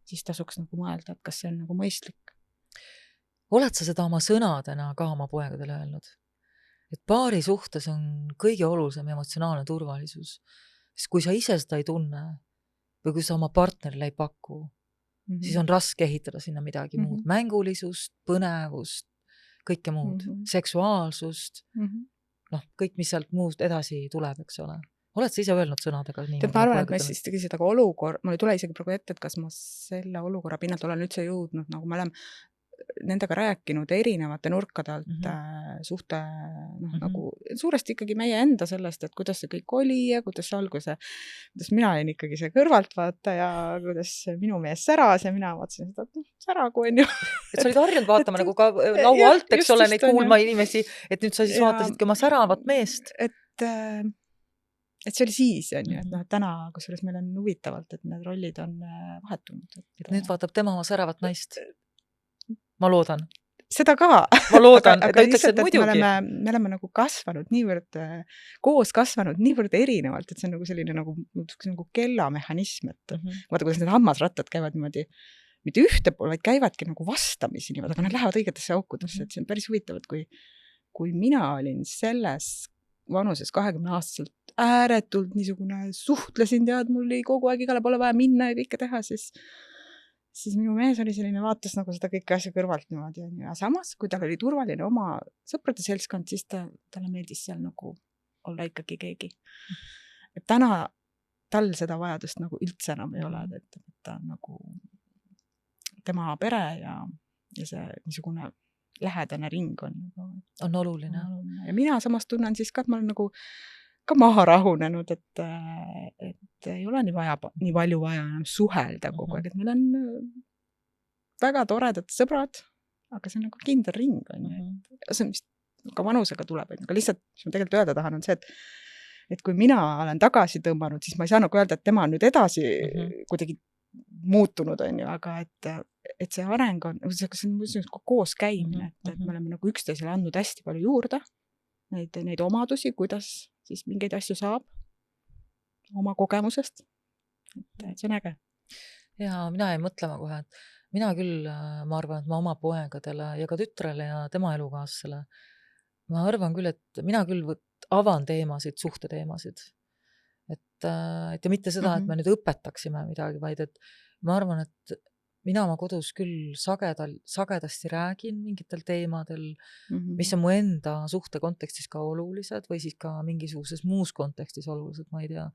siis tasuks nagu mõelda, et kas see on nagu mõistlik. Oled sa seda oma sõnadena ka oma poegadele öelnud? Et paari suhtes on kõige olulisem emotsionaalne turvalisus. Sest kui sa ise seda ei tunne või kui sa oma partnerile ei paku, siis on raske ehitada sinna midagi muud. Mängulisust, põnevust, kõike muud. Seksuaalsust, kõik, mis sealt muust edasi tuleb, eks ole. Oled sa ise öelnud sõnadega? Ma arvan, et me siis tegi seda ka olukord, mul ei tule isegi praegu ette, et kas ma selle olukorra pinnalt olen üldse jõudnud, nagu me oleme nendega rääkinud erinevate nurkade alt suhte, nagu suuresti ikkagi meie enda sellest, et kuidas see kõik oli ja kuidas kuidas mina olin ikkagi see kõrvaltvaataja, kuidas minu mees säras ja mina vaatasin seda, et säragu on ju. Et sa olid harjunud vaatama nagu ka laua alt, eks ole, neid kuulma inimesi, et nüüd sa siis vaatasidki oma säravat meest. Et see oli siis, on ju, et täna, kusjuures meil on huvitavalt, et need rollid on vahetunud. Et nüüd vaatab tema oma säravat naist. Ma loodan. Seda ka. Ma loodan, aga et lihtsalt, et muidugi. Me oleme nagu kasvanud niivõrd, koos kasvanud niivõrd erinevalt, et see on nagu selline nagu kellamehhanism, et vaata, kuidas need hammasrattad käivad niimoodi, mitte ühte pool, vaid käivadki nagu vastamisi niimoodi, aga nad lähevad õigetesse aukudesse, et see on päris huvitav, et kui mina olin selles vanuses 20-aastaselt ääretult niisugune suhtlesin, tead, mul oli kogu aeg igale poole vaja minna ja kõike teha, siis minu mees oli selline, vaatas nagu seda kõike asja kõrvalt niimoodi. Ja samas, kui tal oli turvaline oma sõprade seltskond, siis talle meeldis seal nagu olla ikkagi keegi. Et täna tal seda vajadust nagu üldse enam ei ole, et ta on nagu tema pere ja see niisugune lähedane ring on oluline. Ja mina samas tunnen siis ka, et ma olen nagu ka maha rahunenud, et ei ole nii palju vaja enam suhelda kogu aeg, et meil on väga toredad sõbrad, aga see on nagu kindel ring. See on vist ka vanusega tuleb, aga lihtsalt, mis ma tegelikult öelda tahan, on see, et kui mina olen tagasi tõmbanud, siis ma ei saa nagu öelda, et tema on nüüd edasi kuidagi muutunud, on ju, aga et see areng on, see on koos käimine, et me oleme nagu üksteisele andnud hästi palju juurde, neid omadusi, kuidas siis mingeid asju saab oma kogemusest. Et see on äge. Ja mina jäin mõtlema kohe, et mina küll, ma arvan, et ma oma poegadele ja ka tütrele ja tema elukaasele, ma arvan küll, et mina küll avan teemasid, suhteteemasid. Et ja mitte seda, et me nüüd õpetaksime midagi, vaid et ma arvan, et mina oma kodus küll sagedasti räägin mingitel teemadel, mis on mu enda suhte kontekstis ka olulised või siis ka mingisuguses muus kontekstis olulised, ma ei tea.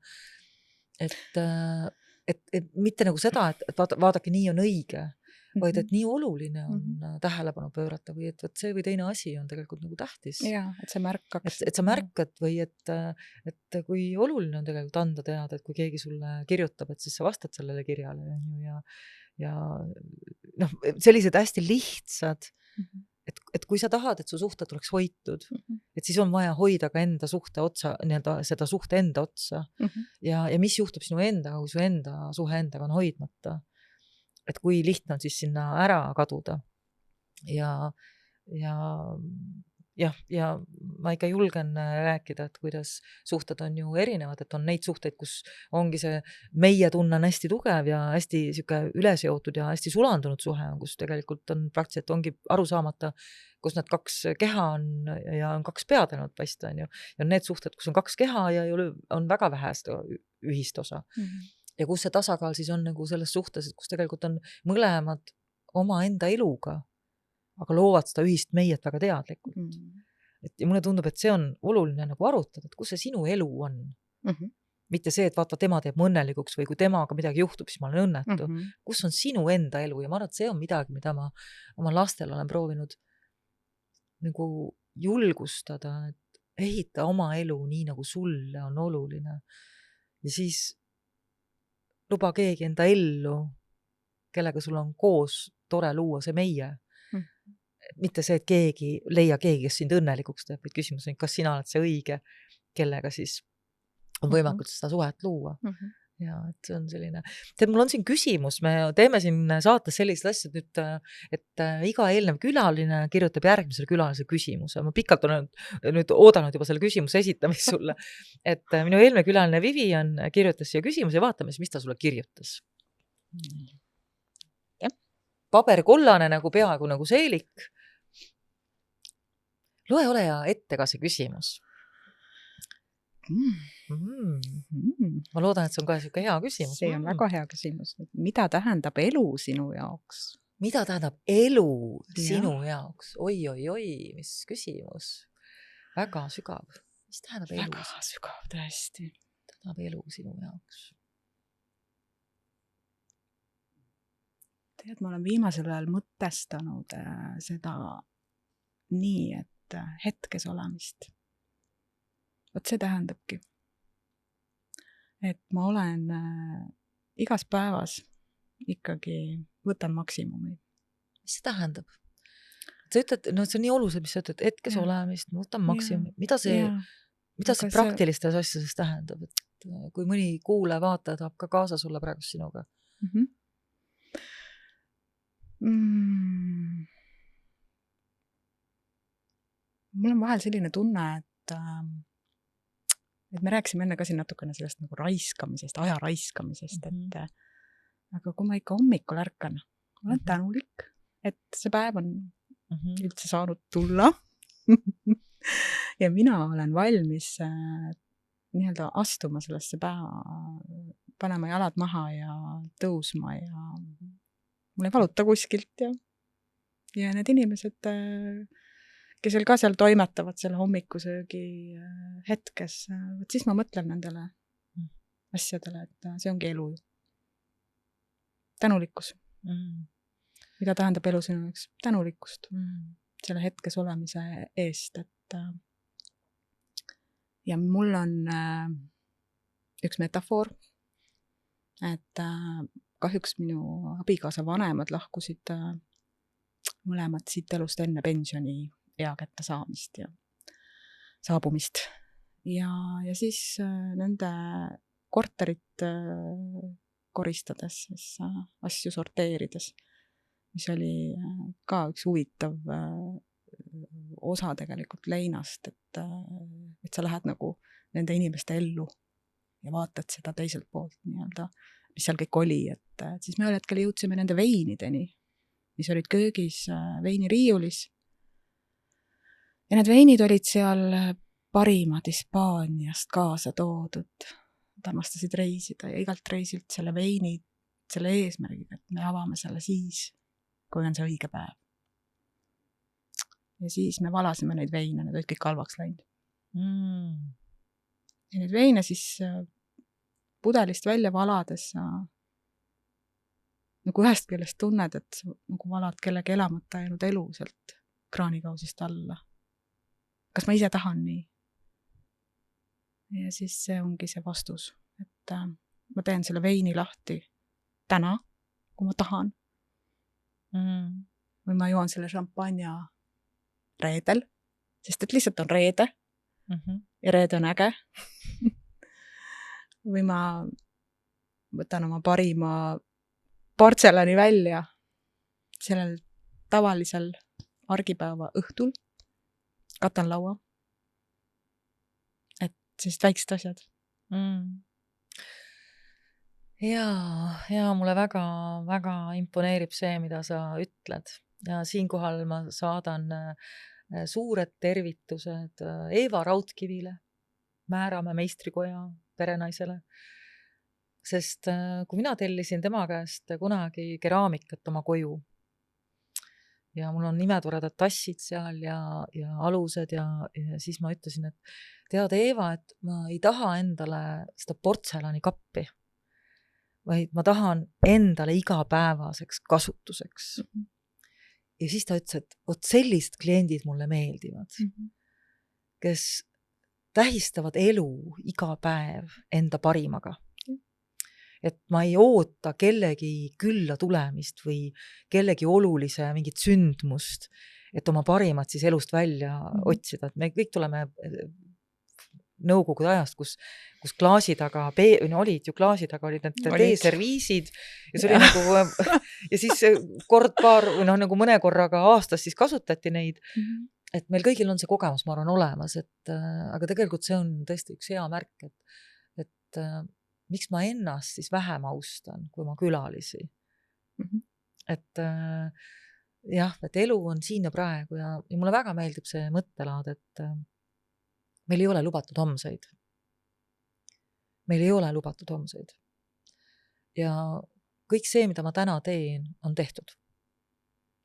Et mitte nagu seda, et vaadake, nii on õige, vaid et nii oluline on tähelepanu pöörata või et see või teine asi on tegelikult nagu tähtis. Ja, et sa märkaks. Et sa märkad või et kui oluline on tegelikult anda teada, et kui keegi sulle kirjutab, et siis sa vastad sellele kirjale ja sellised hästi lihtsad, et kui sa tahad, et su suhted oleks hoitud, et siis on vaja hoida ka enda suhte otsa, seda suhte enda otsa ja mis juhtub sinu endaga, kui su enda suhe endaga on hoidmata. Et kui lihtne on siis sinna ära kaduda ja ma ikka julgen rääkida, et kuidas suhted on ju erinevad, et on neid suhteid, kus ongi see meie tunne on hästi tugev ja hästi siuke ülesjootud ja hästi sulandunud suhe, kus tegelikult on praktiliselt ongi aru saamata, kus need kaks keha on ja on kaks pead ainult paista, on ju. Ja on need suhted, kus on kaks keha ja on väga vähe seda ühist osa. Ja kus see tasakaal siis on nagu selles suhtes, kus tegelikult on mõlemad oma enda eluga, aga loovad seda ühist meiet väga teadlikult. Ja mulle tundub, et see on oluline nagu arutada, et kus see sinu elu on. Mitte see, et vaata, tema teeb õnnelikuks või kui temaga midagi juhtub, siis ma olen õnnetu. Kus on sinu enda elu? Ja ma arvan, et see on midagi, mida ma oma lastel olen proovinud nagu julgustada, et ehita oma elu nii, nagu sulle on oluline. Ja siis luba keegi enda ellu, kellega sul on koos tore luua see meie. Mitte see, et leia keegi, kes sind õnnelikuks teeb, vaid küsimus on, kas sina oled see õige, kellega siis on võimalikult seda suhet luua. Ja et see on selline. Mul on siin küsimus, me teeme siin saates sellised asjad, et iga eelnev külaline kirjutab järgmisele külalise küsimuse. Ma pikalt olen nüüd oodanud juba selle küsimuse esitamist sulle. Et minu eelnev külaline Vivian kirjutas siia küsimuse ja vaatame, mis ta sulle kirjutas. Paberkollane nagu peaaegu nagu seelik. Loe ole ja ette ka see küsimus. Ma loodan, et see on ka siuke hea küsimus. See on väga hea küsimus. Mida tähendab elu sinu jaoks? Mida tähendab elu sinu jaoks? Oi, mis küsimus. Väga sügav. Mis tähendab elu? Väga sügav, tõesti. Tähendab elu sinu jaoks? Tead, ma olen viimasel ajal mõtestanud seda nii, et hetkes olemist. Vot see tähendabki, et ma olen igas päevas ikkagi võtan maksimumi. Mis see tähendab? Sa ütled, no see on nii olulised, mis sa ütled, hetkes olemist, võtan maksimumi. Mida see praktilistes asjades tähendab? Et kui mõni kuule vaataja tahab ka kaasa sulle praegu sinuga? Mul on vahel selline tunne, et me rääkisime enne ka siin natukene sellest nagu raiskamisest, aja raiskamisest, aga kui ma ikka hommikul ärkan, ma olen tänulik, et see päev on üldse saanud tulla ja mina olen valmis nii-öelda astuma sellesse päeva, panema jalad maha ja tõusma ja mul ei valuta kuskilt ja need inimesed, kes ka seal toimetavad selle hommikusöögi hetkes, siis ma mõtlen nendele asjadele, et see ongi elu. Tänulikkus. Mida tähendab elu sinu jaoks? Tänulikkust. Selle hetkes olemise eest, et ja mul on üks metafoor, et kahjuks minu abikaasa vanemad lahkusid mõlemad siit elust enne pensioni ea kätte saamist ja saabumist. Ja siis nende korterit koristades, siis asju sorteerides, mis oli ka üks huvitav osa tegelikult leinast, et sa lähed nagu nende inimeste ellu ja vaatad seda teiselt poolt nii-öelda, mis seal kõik oli, et siis me ühel hetkel jõudsime nende veinideni, mis olid köögis veiniriiulis. Ja need veinid olid seal parimad Hispaaniast kaasa toodud. Nad armastasid reisida ja igalt reisilt selle veini, selle eesmärgiga, et me avame selle siis, kui on see õige päev. Ja siis me valasime neid veine, need olid kõik halvaks läinud. Ja need veine siis pudelist välja valades nagu ühest küljest tunned, et nagu valad kellegi elamata jäänud elu sealt kraanikausist alla. Kas ma ise tahan nii? Ja siis see ongi see vastus, et ma teen selle veini lahti täna, kui ma tahan. Või ma joon selle šampanja reedel, sest et lihtsalt on reede ja reede on äge. Või ma võtan oma parima portselani välja sellel tavalisel argipäeva õhtul, katan laua, et sellist väiksed asjad. Ja mulle väga, väga imponeerib see, mida sa ütled. Ja siinkohal ma saadan suured tervitused Eeva Raudkivile, Määrame meistrikoja perenaisele. Sest kui mina tellisin tema käest kunagi keraamikat oma koju ja mul on nimetoredad tassid seal ja alused ja siis ma ütlesin, et tead Eeva, et ma ei taha endale seda portselani kappi, vaid ma tahan endale igapäevaseks kasutuseks. Ja siis ta ütles, et vot sellised kliendid mulle meeldivad, kes tähistavad elu iga päev enda parimaga. Et ma ei oota kellegi külla tulemist või kellegi olulise mingit sündmust, et oma parimat siis elust välja otsida. Et me kõik tuleme nõukogude ajast, kus klaasi taga, olid ju klaasi taga, olid need teeserviisid ja see oli nagu, ja siis kord-paar või nagu mõne korraga aastas siis kasutati neid, et meil kõigil on see kogemus, ma arvan, olemas, aga tegelikult see on tõesti üks hea märk, et miks ma ennast siis vähem austan, kui ma külalisi. Et jah, et elu on siin ja praegu ja mulle väga meeldib see mõttelaad, et meil ei ole lubatud homseid. Meil ei ole lubatud homseid. Ja kõik see, mida ma täna teen, on tehtud.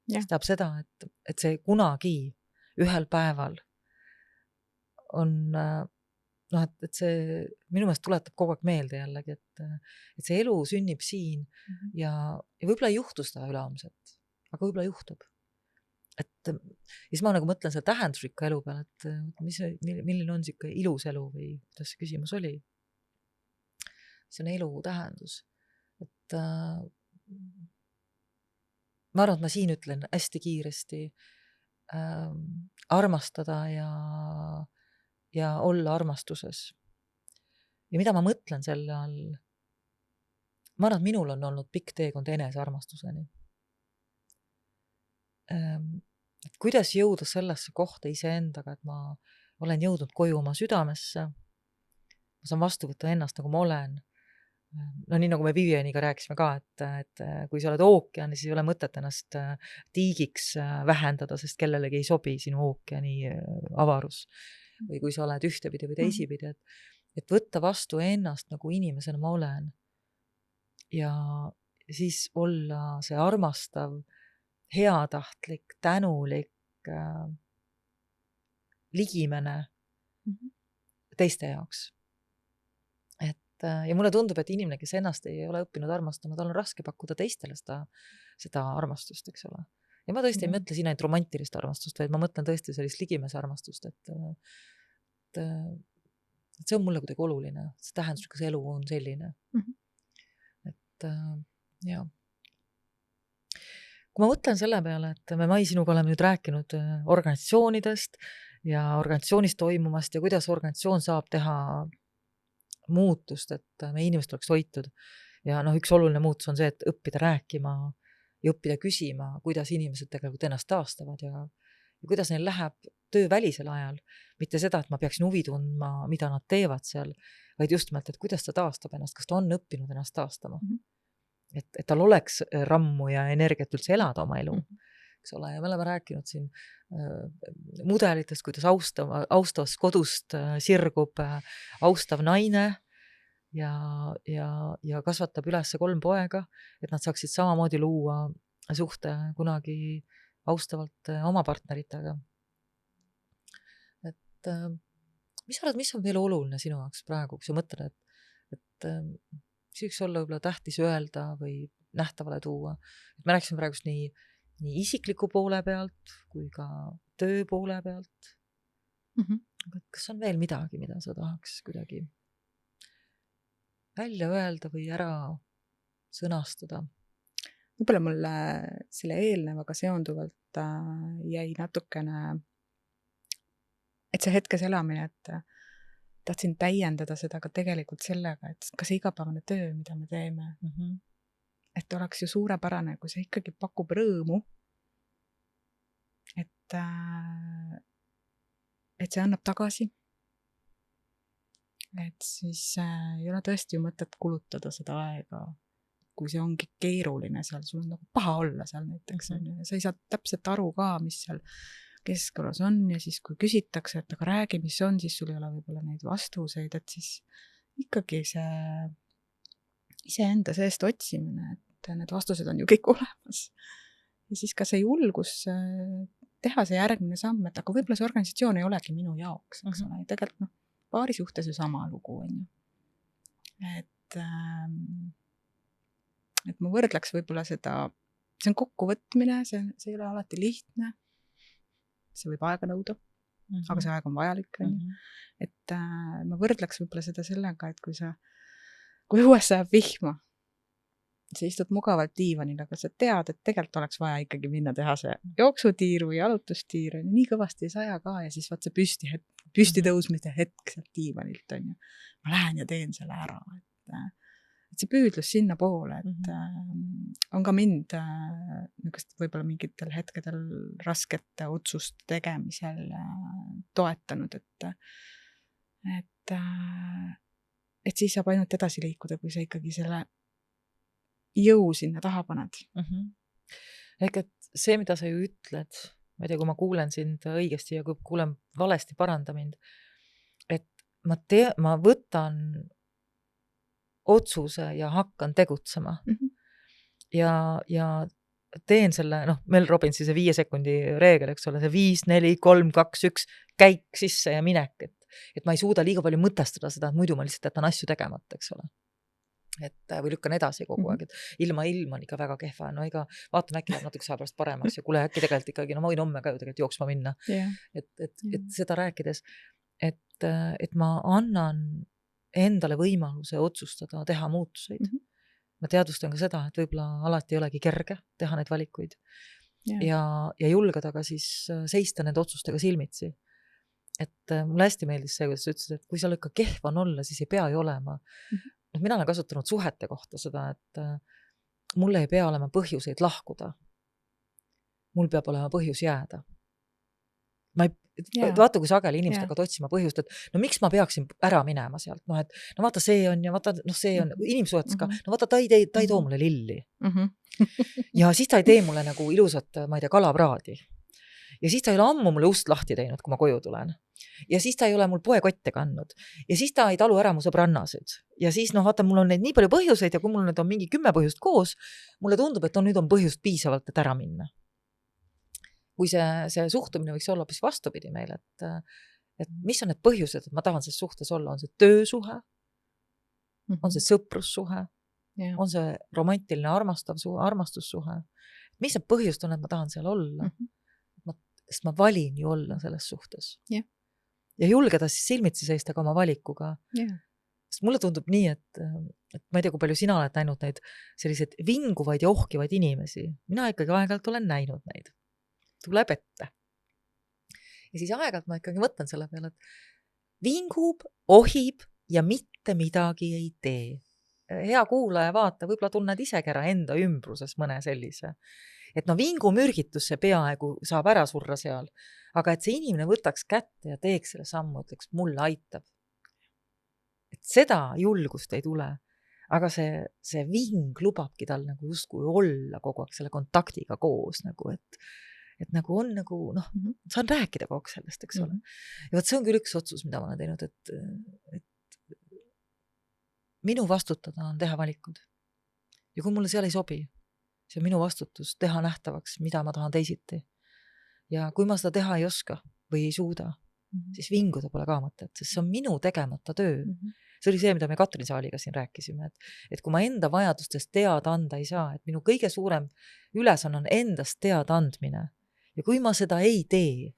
See tähendab seda, et see kunagi ühel päeval on noh, et see minu meelest tuletab kogu aeg meelde jällegi, et see elu sünnib siin ja võib-olla ei juhtu seda üleomset, aga võib-olla juhtub. Ja siis ma nagu mõtlen selle tähendusrikka elu peale, et milline on siuke ilus elu või kuidas see küsimus oli. See on elu tähendus. Et ma arvan, et ma siin ütlen hästi kiiresti armastada ja olla armastuses. Ja mida ma mõtlen selle all? Ma arvan, et minul on olnud pikk teekond enesearmastuseni. Et kuidas jõuda sellesse kohta iseendaga, et ma olen jõudnud koju oma südamesse, ma saan vastu võtta ennast, nagu ma olen. No nii nagu me Vivianiga rääkisime ka, et kui sa oled ookean, siis ei ole mõtet ennast tiigiks vähendada, sest kellelegi ei sobi sinu ookeani avarus. Või kui sa oled ühtepidi või teisipidi, et võtta vastu ennast nagu inimesena ma olen. Ja siis olla see armastav, heatahtlik, tänulik, ligimene teiste jaoks. Ja mulle tundub, et inimene, kes ennast ei ole õppinud armastama, tal on raske pakkuda teistele seda armastust, eks ole. Ja ma tõesti ei mõtle siin ainult romantilist armastust, vaid ma mõtlen tõesti sellist ligimese armastust, et see on mulle kuidagi oluline. See tähendusrikas elu on selline. Et jah. Kui ma mõtlen selle peale, et me Mai sinuga oleme nüüd rääkinud organisatsioonidest ja organisatsioonis toimumast ja kuidas organisatsioon saab teha muutust, et meie inimesed oleks hoitud. Ja üks oluline muutus on see, et õppida rääkima ja õppida küsima, kuidas inimesed tegelikult ennast taastavad ja kuidas neil läheb töö välisel ajal. Mitte seda, et ma peaksin huvi tundma, mida nad teevad seal, vaid just mõelda, et kuidas ta taastab ennast, kas ta on õppinud ennast taastama. Et tal oleks rammu ja energiat üldse elada oma elu. Eks ole, ja me oleme rääkinud siin mudelitest, kuidas austavast kodust sirgub austav naine ja kasvatab üles 3 poega, et nad saaksid samamoodi luua suhte kunagi austavalt oma partneritega. Et mis sa arvad, mis on veel oluline sinu jaoks praegu, kui sa mõtled, et see võiks olla võib-olla tähtis öelda või nähtavale tuua. Et me rääkisime praegust nii isikliku poole pealt kui ka töö poole pealt. Kas on veel midagi, mida sa tahaks kuidagi välja öelda või ära sõnastada? Võib-olla mulle selle eelnevaga seonduvalt jäi natukene, et see hetkes elamine, et tahtsin täiendada seda ka tegelikult sellega, et ka see igapäevane töö, mida me teeme, et oleks ju suurepärane, kui see ikkagi pakub rõõmu, et see annab tagasi, et siis ei ole tõesti ju mõtet kulutada seda aega, kui see ongi keeruline seal, sul on nagu paha olla seal näiteks, sa ei saa täpselt aru ka, mis seal keskkorras on ja siis kui küsitakse, et aga räägi, mis on, siis sul ei ole võib-olla neid vastuseid, et siis ikkagi see iseenda seest otsimine, et need vastused on ju kõik olemas. Ja siis ka see julgus teha see järgmine samm, et aga võib-olla see organisatsioon ei olegi minu jaoks, eks ole, tegelikult paari suhtes ju sama lugu on ju. Et ma võrdleks võib-olla seda, see on kokkuvõtmine, see ei ole alati lihtne, see võib aega nõuda, aga see aeg on vajalik. Et ma võrdleks võib-olla seda sellega, et kui õues sajab vihma, sa istud mugavalt diivanil, aga sa tead, et tegelikult oleks vaja ikkagi minna teha see jooksutiir või jalutustiir, nii kõvasti ei saja ka ja siis vaat see püsti tõusmise hetk sealt diivanilt on ju. Ma lähen ja teen selle ära, et see püüdlus sinna poole, et on ka mind võib-olla mingitel hetkedel raskete otsust tegemisel toetanud, et siis saab ainult edasi liikuda, kui sa ikkagi selle jõu sinna taha paned. Ehk et see, mida sa ju ütled, ma ei tea, kui ma kuulen sind õigesti ja kui kuulen valesti, paranda mind, et ma võtan otsuse ja hakkan tegutsema. Ja teen selle, Mel Robbinsi see 5 sekundi reegel, eks ole, see 5, 4, 3, 2, 1, käik sisse ja minek, et et ma ei suuda liiga palju mõtestada seda, et muidu ma lihtsalt jätan asju tegemata, eks ole. Et või lükkan edasi kogu aeg, et ilm on ikka väga kehva, no ega vaatame, äkki läheb natuke aja pärast paremaks ja kuule, äkki tegelikult ikkagi, no ma võin homme ka ju tegelikult jooksma minna. Et seda rääkides, et ma annan endale võimaluse otsustada, teha muutuseid. Ma teadvustan ka seda, et võib-olla alati ei olegi kerge teha neid valikuid ja julgeda ka siis seista nende otsustega silmitsi. Et mulle hästi meeldis see, kuidas sa ütlesid, et kui seal ikka kehv on olla, siis ei pea ju olema. Mina olen kasutanud suhete kohta seda, et mul ei pea olema põhjuseid lahkuda. Mul peab olema põhjus jääda. Vaata, kui sageli inimesed hakkavad otsima põhjust, et no miks ma peaksin ära minema sealt, no et no vaata see on ja vaata, no see on inimsuhetes ka, no vaata ta ei too mulle lilli. Ja siis ta ei tee mulle nagu ilusat, ma ei tea, kalapraadi. Ja siis ta ei ole ammu mulle ust lahti teinud, kui ma koju tulen. Ja siis ta ei ole mul poekotte kandnud. Ja siis ta ei talu ära mu sõbrannasid. Ja siis vaata, mul on neid nii palju põhjuseid ja kui mul nüüd on mingi 10 põhjust koos, mulle tundub, et nüüd on põhjust piisavalt, et ära minna. Kui see suhtumine võiks olla hoopis vastupidi meil, et mis on need põhjused, et ma tahan selles suhtes olla, on see töösuhe, on see sõprussuhe, on see romantiline armastussuhe. Mis see põhjust on, et ma tahan seal olla? Sest ma valin ju olla selles suhtes. Ja julgeda siis silmitsi seista ka oma valikuga. Sest mulle tundub nii, et ma ei tea, kui palju sina oled näinud neid selliseid vinguvaid ja ohkivaid inimesi. Mina ikkagi aeg-ajalt olen näinud neid. Tuleb ette. Ja siis aeg-ajalt ma ikkagi mõtlen selle peale, et vingub, ohib ja mitte midagi ei tee. Hea kuulaja vaata, võib-olla tunned isegi ära enda ümbruses mõne sellise. Et vingumürgitus see peaaegu saab ära surra seal, aga et see inimene võtaks kätte ja teeks selle sammu, ütleks, mulle aitab. Et seda julgust ei tule, aga see ving lubabki tal nagu justkui olla kogu aeg selle kontaktiga koos, nagu, et nagu on nagu, saan rääkida kogu aeg sellest, eks ole. Ja võt see on küll üks otsus, mida ma olen teinud, et minu vastutada on teha valikud. Ja kui mulle seal ei sobi, see on minu vastutus teha nähtavaks, mida ma tahan teisiti. Ja kui ma seda teha ei oska või ei suuda, siis vinguda pole ka mõtet, sest see on minu tegemata töö. See oli see, mida me Katrin Saaliga siin rääkisime, et kui ma enda vajadustest teada anda ei saa, et minu kõige suurem ülesanne on endast teada andmine. Ja kui ma seda ei tee,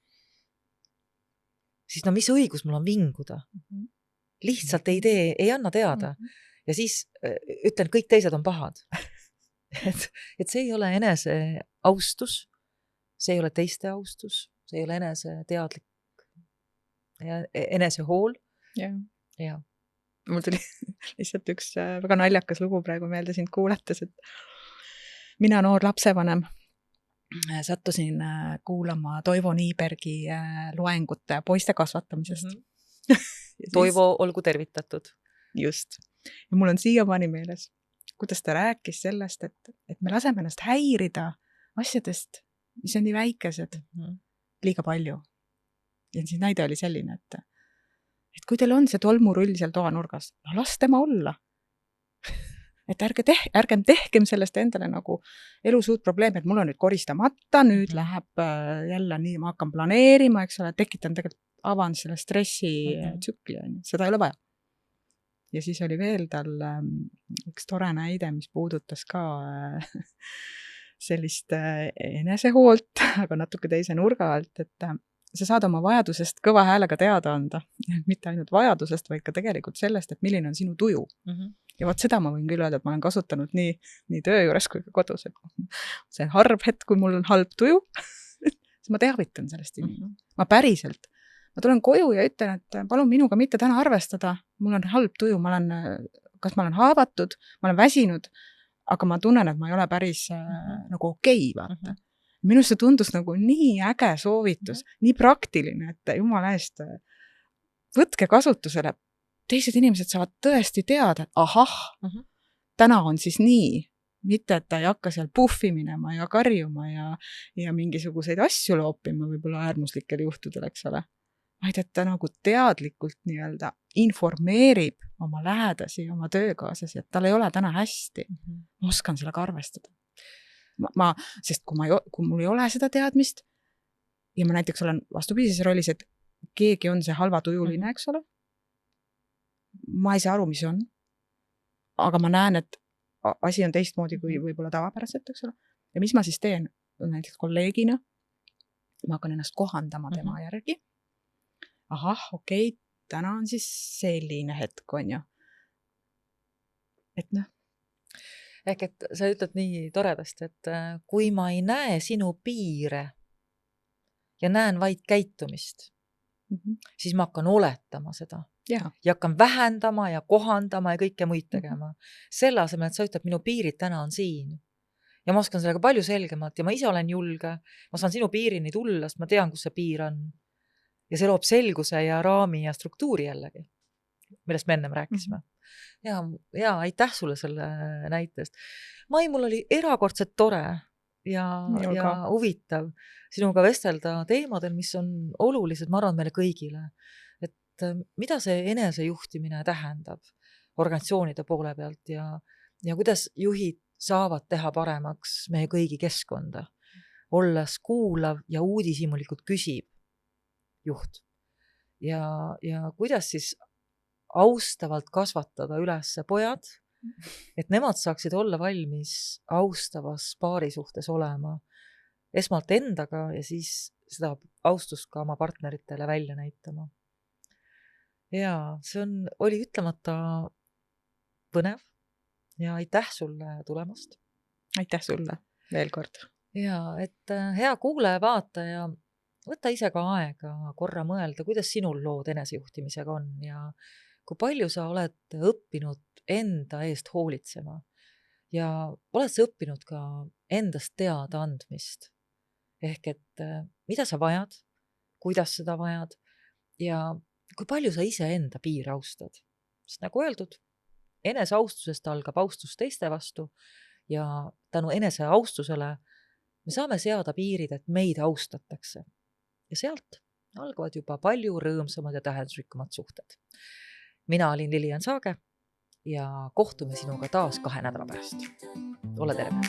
siis mis õigus mul on vinguda? Lihtsalt ei tee, ei anna teada. Ja siis ütlen, kõik teised on pahad. Et see ei ole enese austus, see ei ole teiste austus, see ei ole enese teadlik ja enese hool. Ja. Mul tuli lihtsalt üks väga naljakas lugu praegu meelde sind kuulates, et mina noor lapsevanem sattusin kuulama Toivo Niibergi loengute poiste kasvatamisest. Toivo, olgu tervitatud. Just. Ja mul on siiamaani meeles, kuidas ta rääkis sellest, et me laseme ennast häirida asjadest, mis on nii väikesed, liiga palju. Ja siis näide oli selline, et kui teil on see tolmurull seal toanurgas, no las tema olla. Et ärgem tehkem sellest endale nagu elus uut probleemi, et mul on nüüd koristamata, nüüd läheb jälle nii, ma hakkan planeerima, eks ole, tekitan tegelikult avan selle stressi tsükli, seda ei ole vaja. Ja siis oli veel tal üks tore näide, mis puudutas ka sellist enesehoolt, aga natuke teise nurga alt, et sa saad oma vajadusest kõva häälega teada anda. Mitte ainult vajadusest, vaid ka tegelikult sellest, et milline on sinu tuju. Ja vaat seda ma võin küll öelda, et ma olen kasutanud nii töö juures kui ka kodus. See harv hetk, kui mul on halb tuju, siis ma teavitan sellest inimest. Ma päriselt. Ma tulen koju ja ütlen, et palun minuga mitte täna arvestada, mul on halb tuju, kas ma olen haavatud, ma olen väsinud, aga ma tunnen, et ma ei ole päris nagu okei, vaata. Minus see tundus nagu nii äge soovitus, nii praktiline, et jumala eest võtke kasutusele. Teised inimesed saavad tõesti teada, et ahah, täna on siis nii, mitte et ta ei hakka seal puffi minema ja karjuma ja mingisuguseid asju loopima võib-olla äärmuslikel juhtudel, eks ole. Vaid et ta nagu teadlikult nii-öelda informeerib oma lähedasi, oma töökaaslasi, et tal ei ole täna hästi. Ma oskan sellega arvestada. Sest kui mul ei ole seda teadmist ja ma näiteks olen vastupidises rollis, et keegi on see halvatujuline, eks ole. Ma ei saa aru, mis on. Aga ma näen, et asi on teistmoodi kui võib-olla tavapäraselt, eks ole. Ja mis ma siis teen? Näiteks kolleegina ma hakkan ennast kohandama tema järgi. Ahah, okei, täna on siis selline hetk, on ju. Et noh. Ehk et sa ütled nii toredasti, et kui ma ei näe sinu piire ja näen vaid käitumist, siis ma hakkan oletama seda. Ja hakkan vähendama ja kohandama ja kõike muid tegema. Selle asemel, et sa ütled, minu piirid täna on siin. Ja ma oskan sellega palju selgemalt ja ma ise olen julge. Ma saan sinu piirini tulla, sest ma tean, kus see piir on. Ja see loob selguse ja raami ja struktuuri jällegi, millest me ennem rääkisime. Ja aitäh sulle selle näitest. Mai, mul oli erakordselt tore ja huvitav sinuga vestelda teemadel, mis on olulised, ma arvan, meile kõigile. Mida see enesejuhtimine tähendab organisatsioonide poole pealt ja kuidas juhid saavad teha paremaks meie kõigi keskkonda, olles kuulav ja uudishimulikult küsib juht. Ja kuidas siis austavalt kasvatada üles pojad, et nemad saaksid olla valmis austavas paari suhtes olema esmalt endaga ja siis seda austust ka oma partneritele välja näitama. Ja see oli ütlemata põnev ja aitäh sulle tulemast. Aitäh sulle veel kord. Ja et hea kuulaja, vaataja, võta ise ka aega korra mõelda, kuidas sinul lood enesejuhtimisega on ja kui palju sa oled õppinud enda eest hoolitsema ja oled sa õppinud ka endast teada andmist. Ehk et mida sa vajad, kuidas seda vajad ja kui palju sa ise enda piir austad. Sest nagu öeldud, eneseaustusest algab austus teiste vastu ja tänu eneseaustusele me saame seada piirid, et meid austatakse. Ja sealt algavad juba palju rõõmsamad ja tähendusrikkumad suhted. Mina olin Lilian Saage ja kohtume sinuga taas 2 nädala pärast. Ole terve!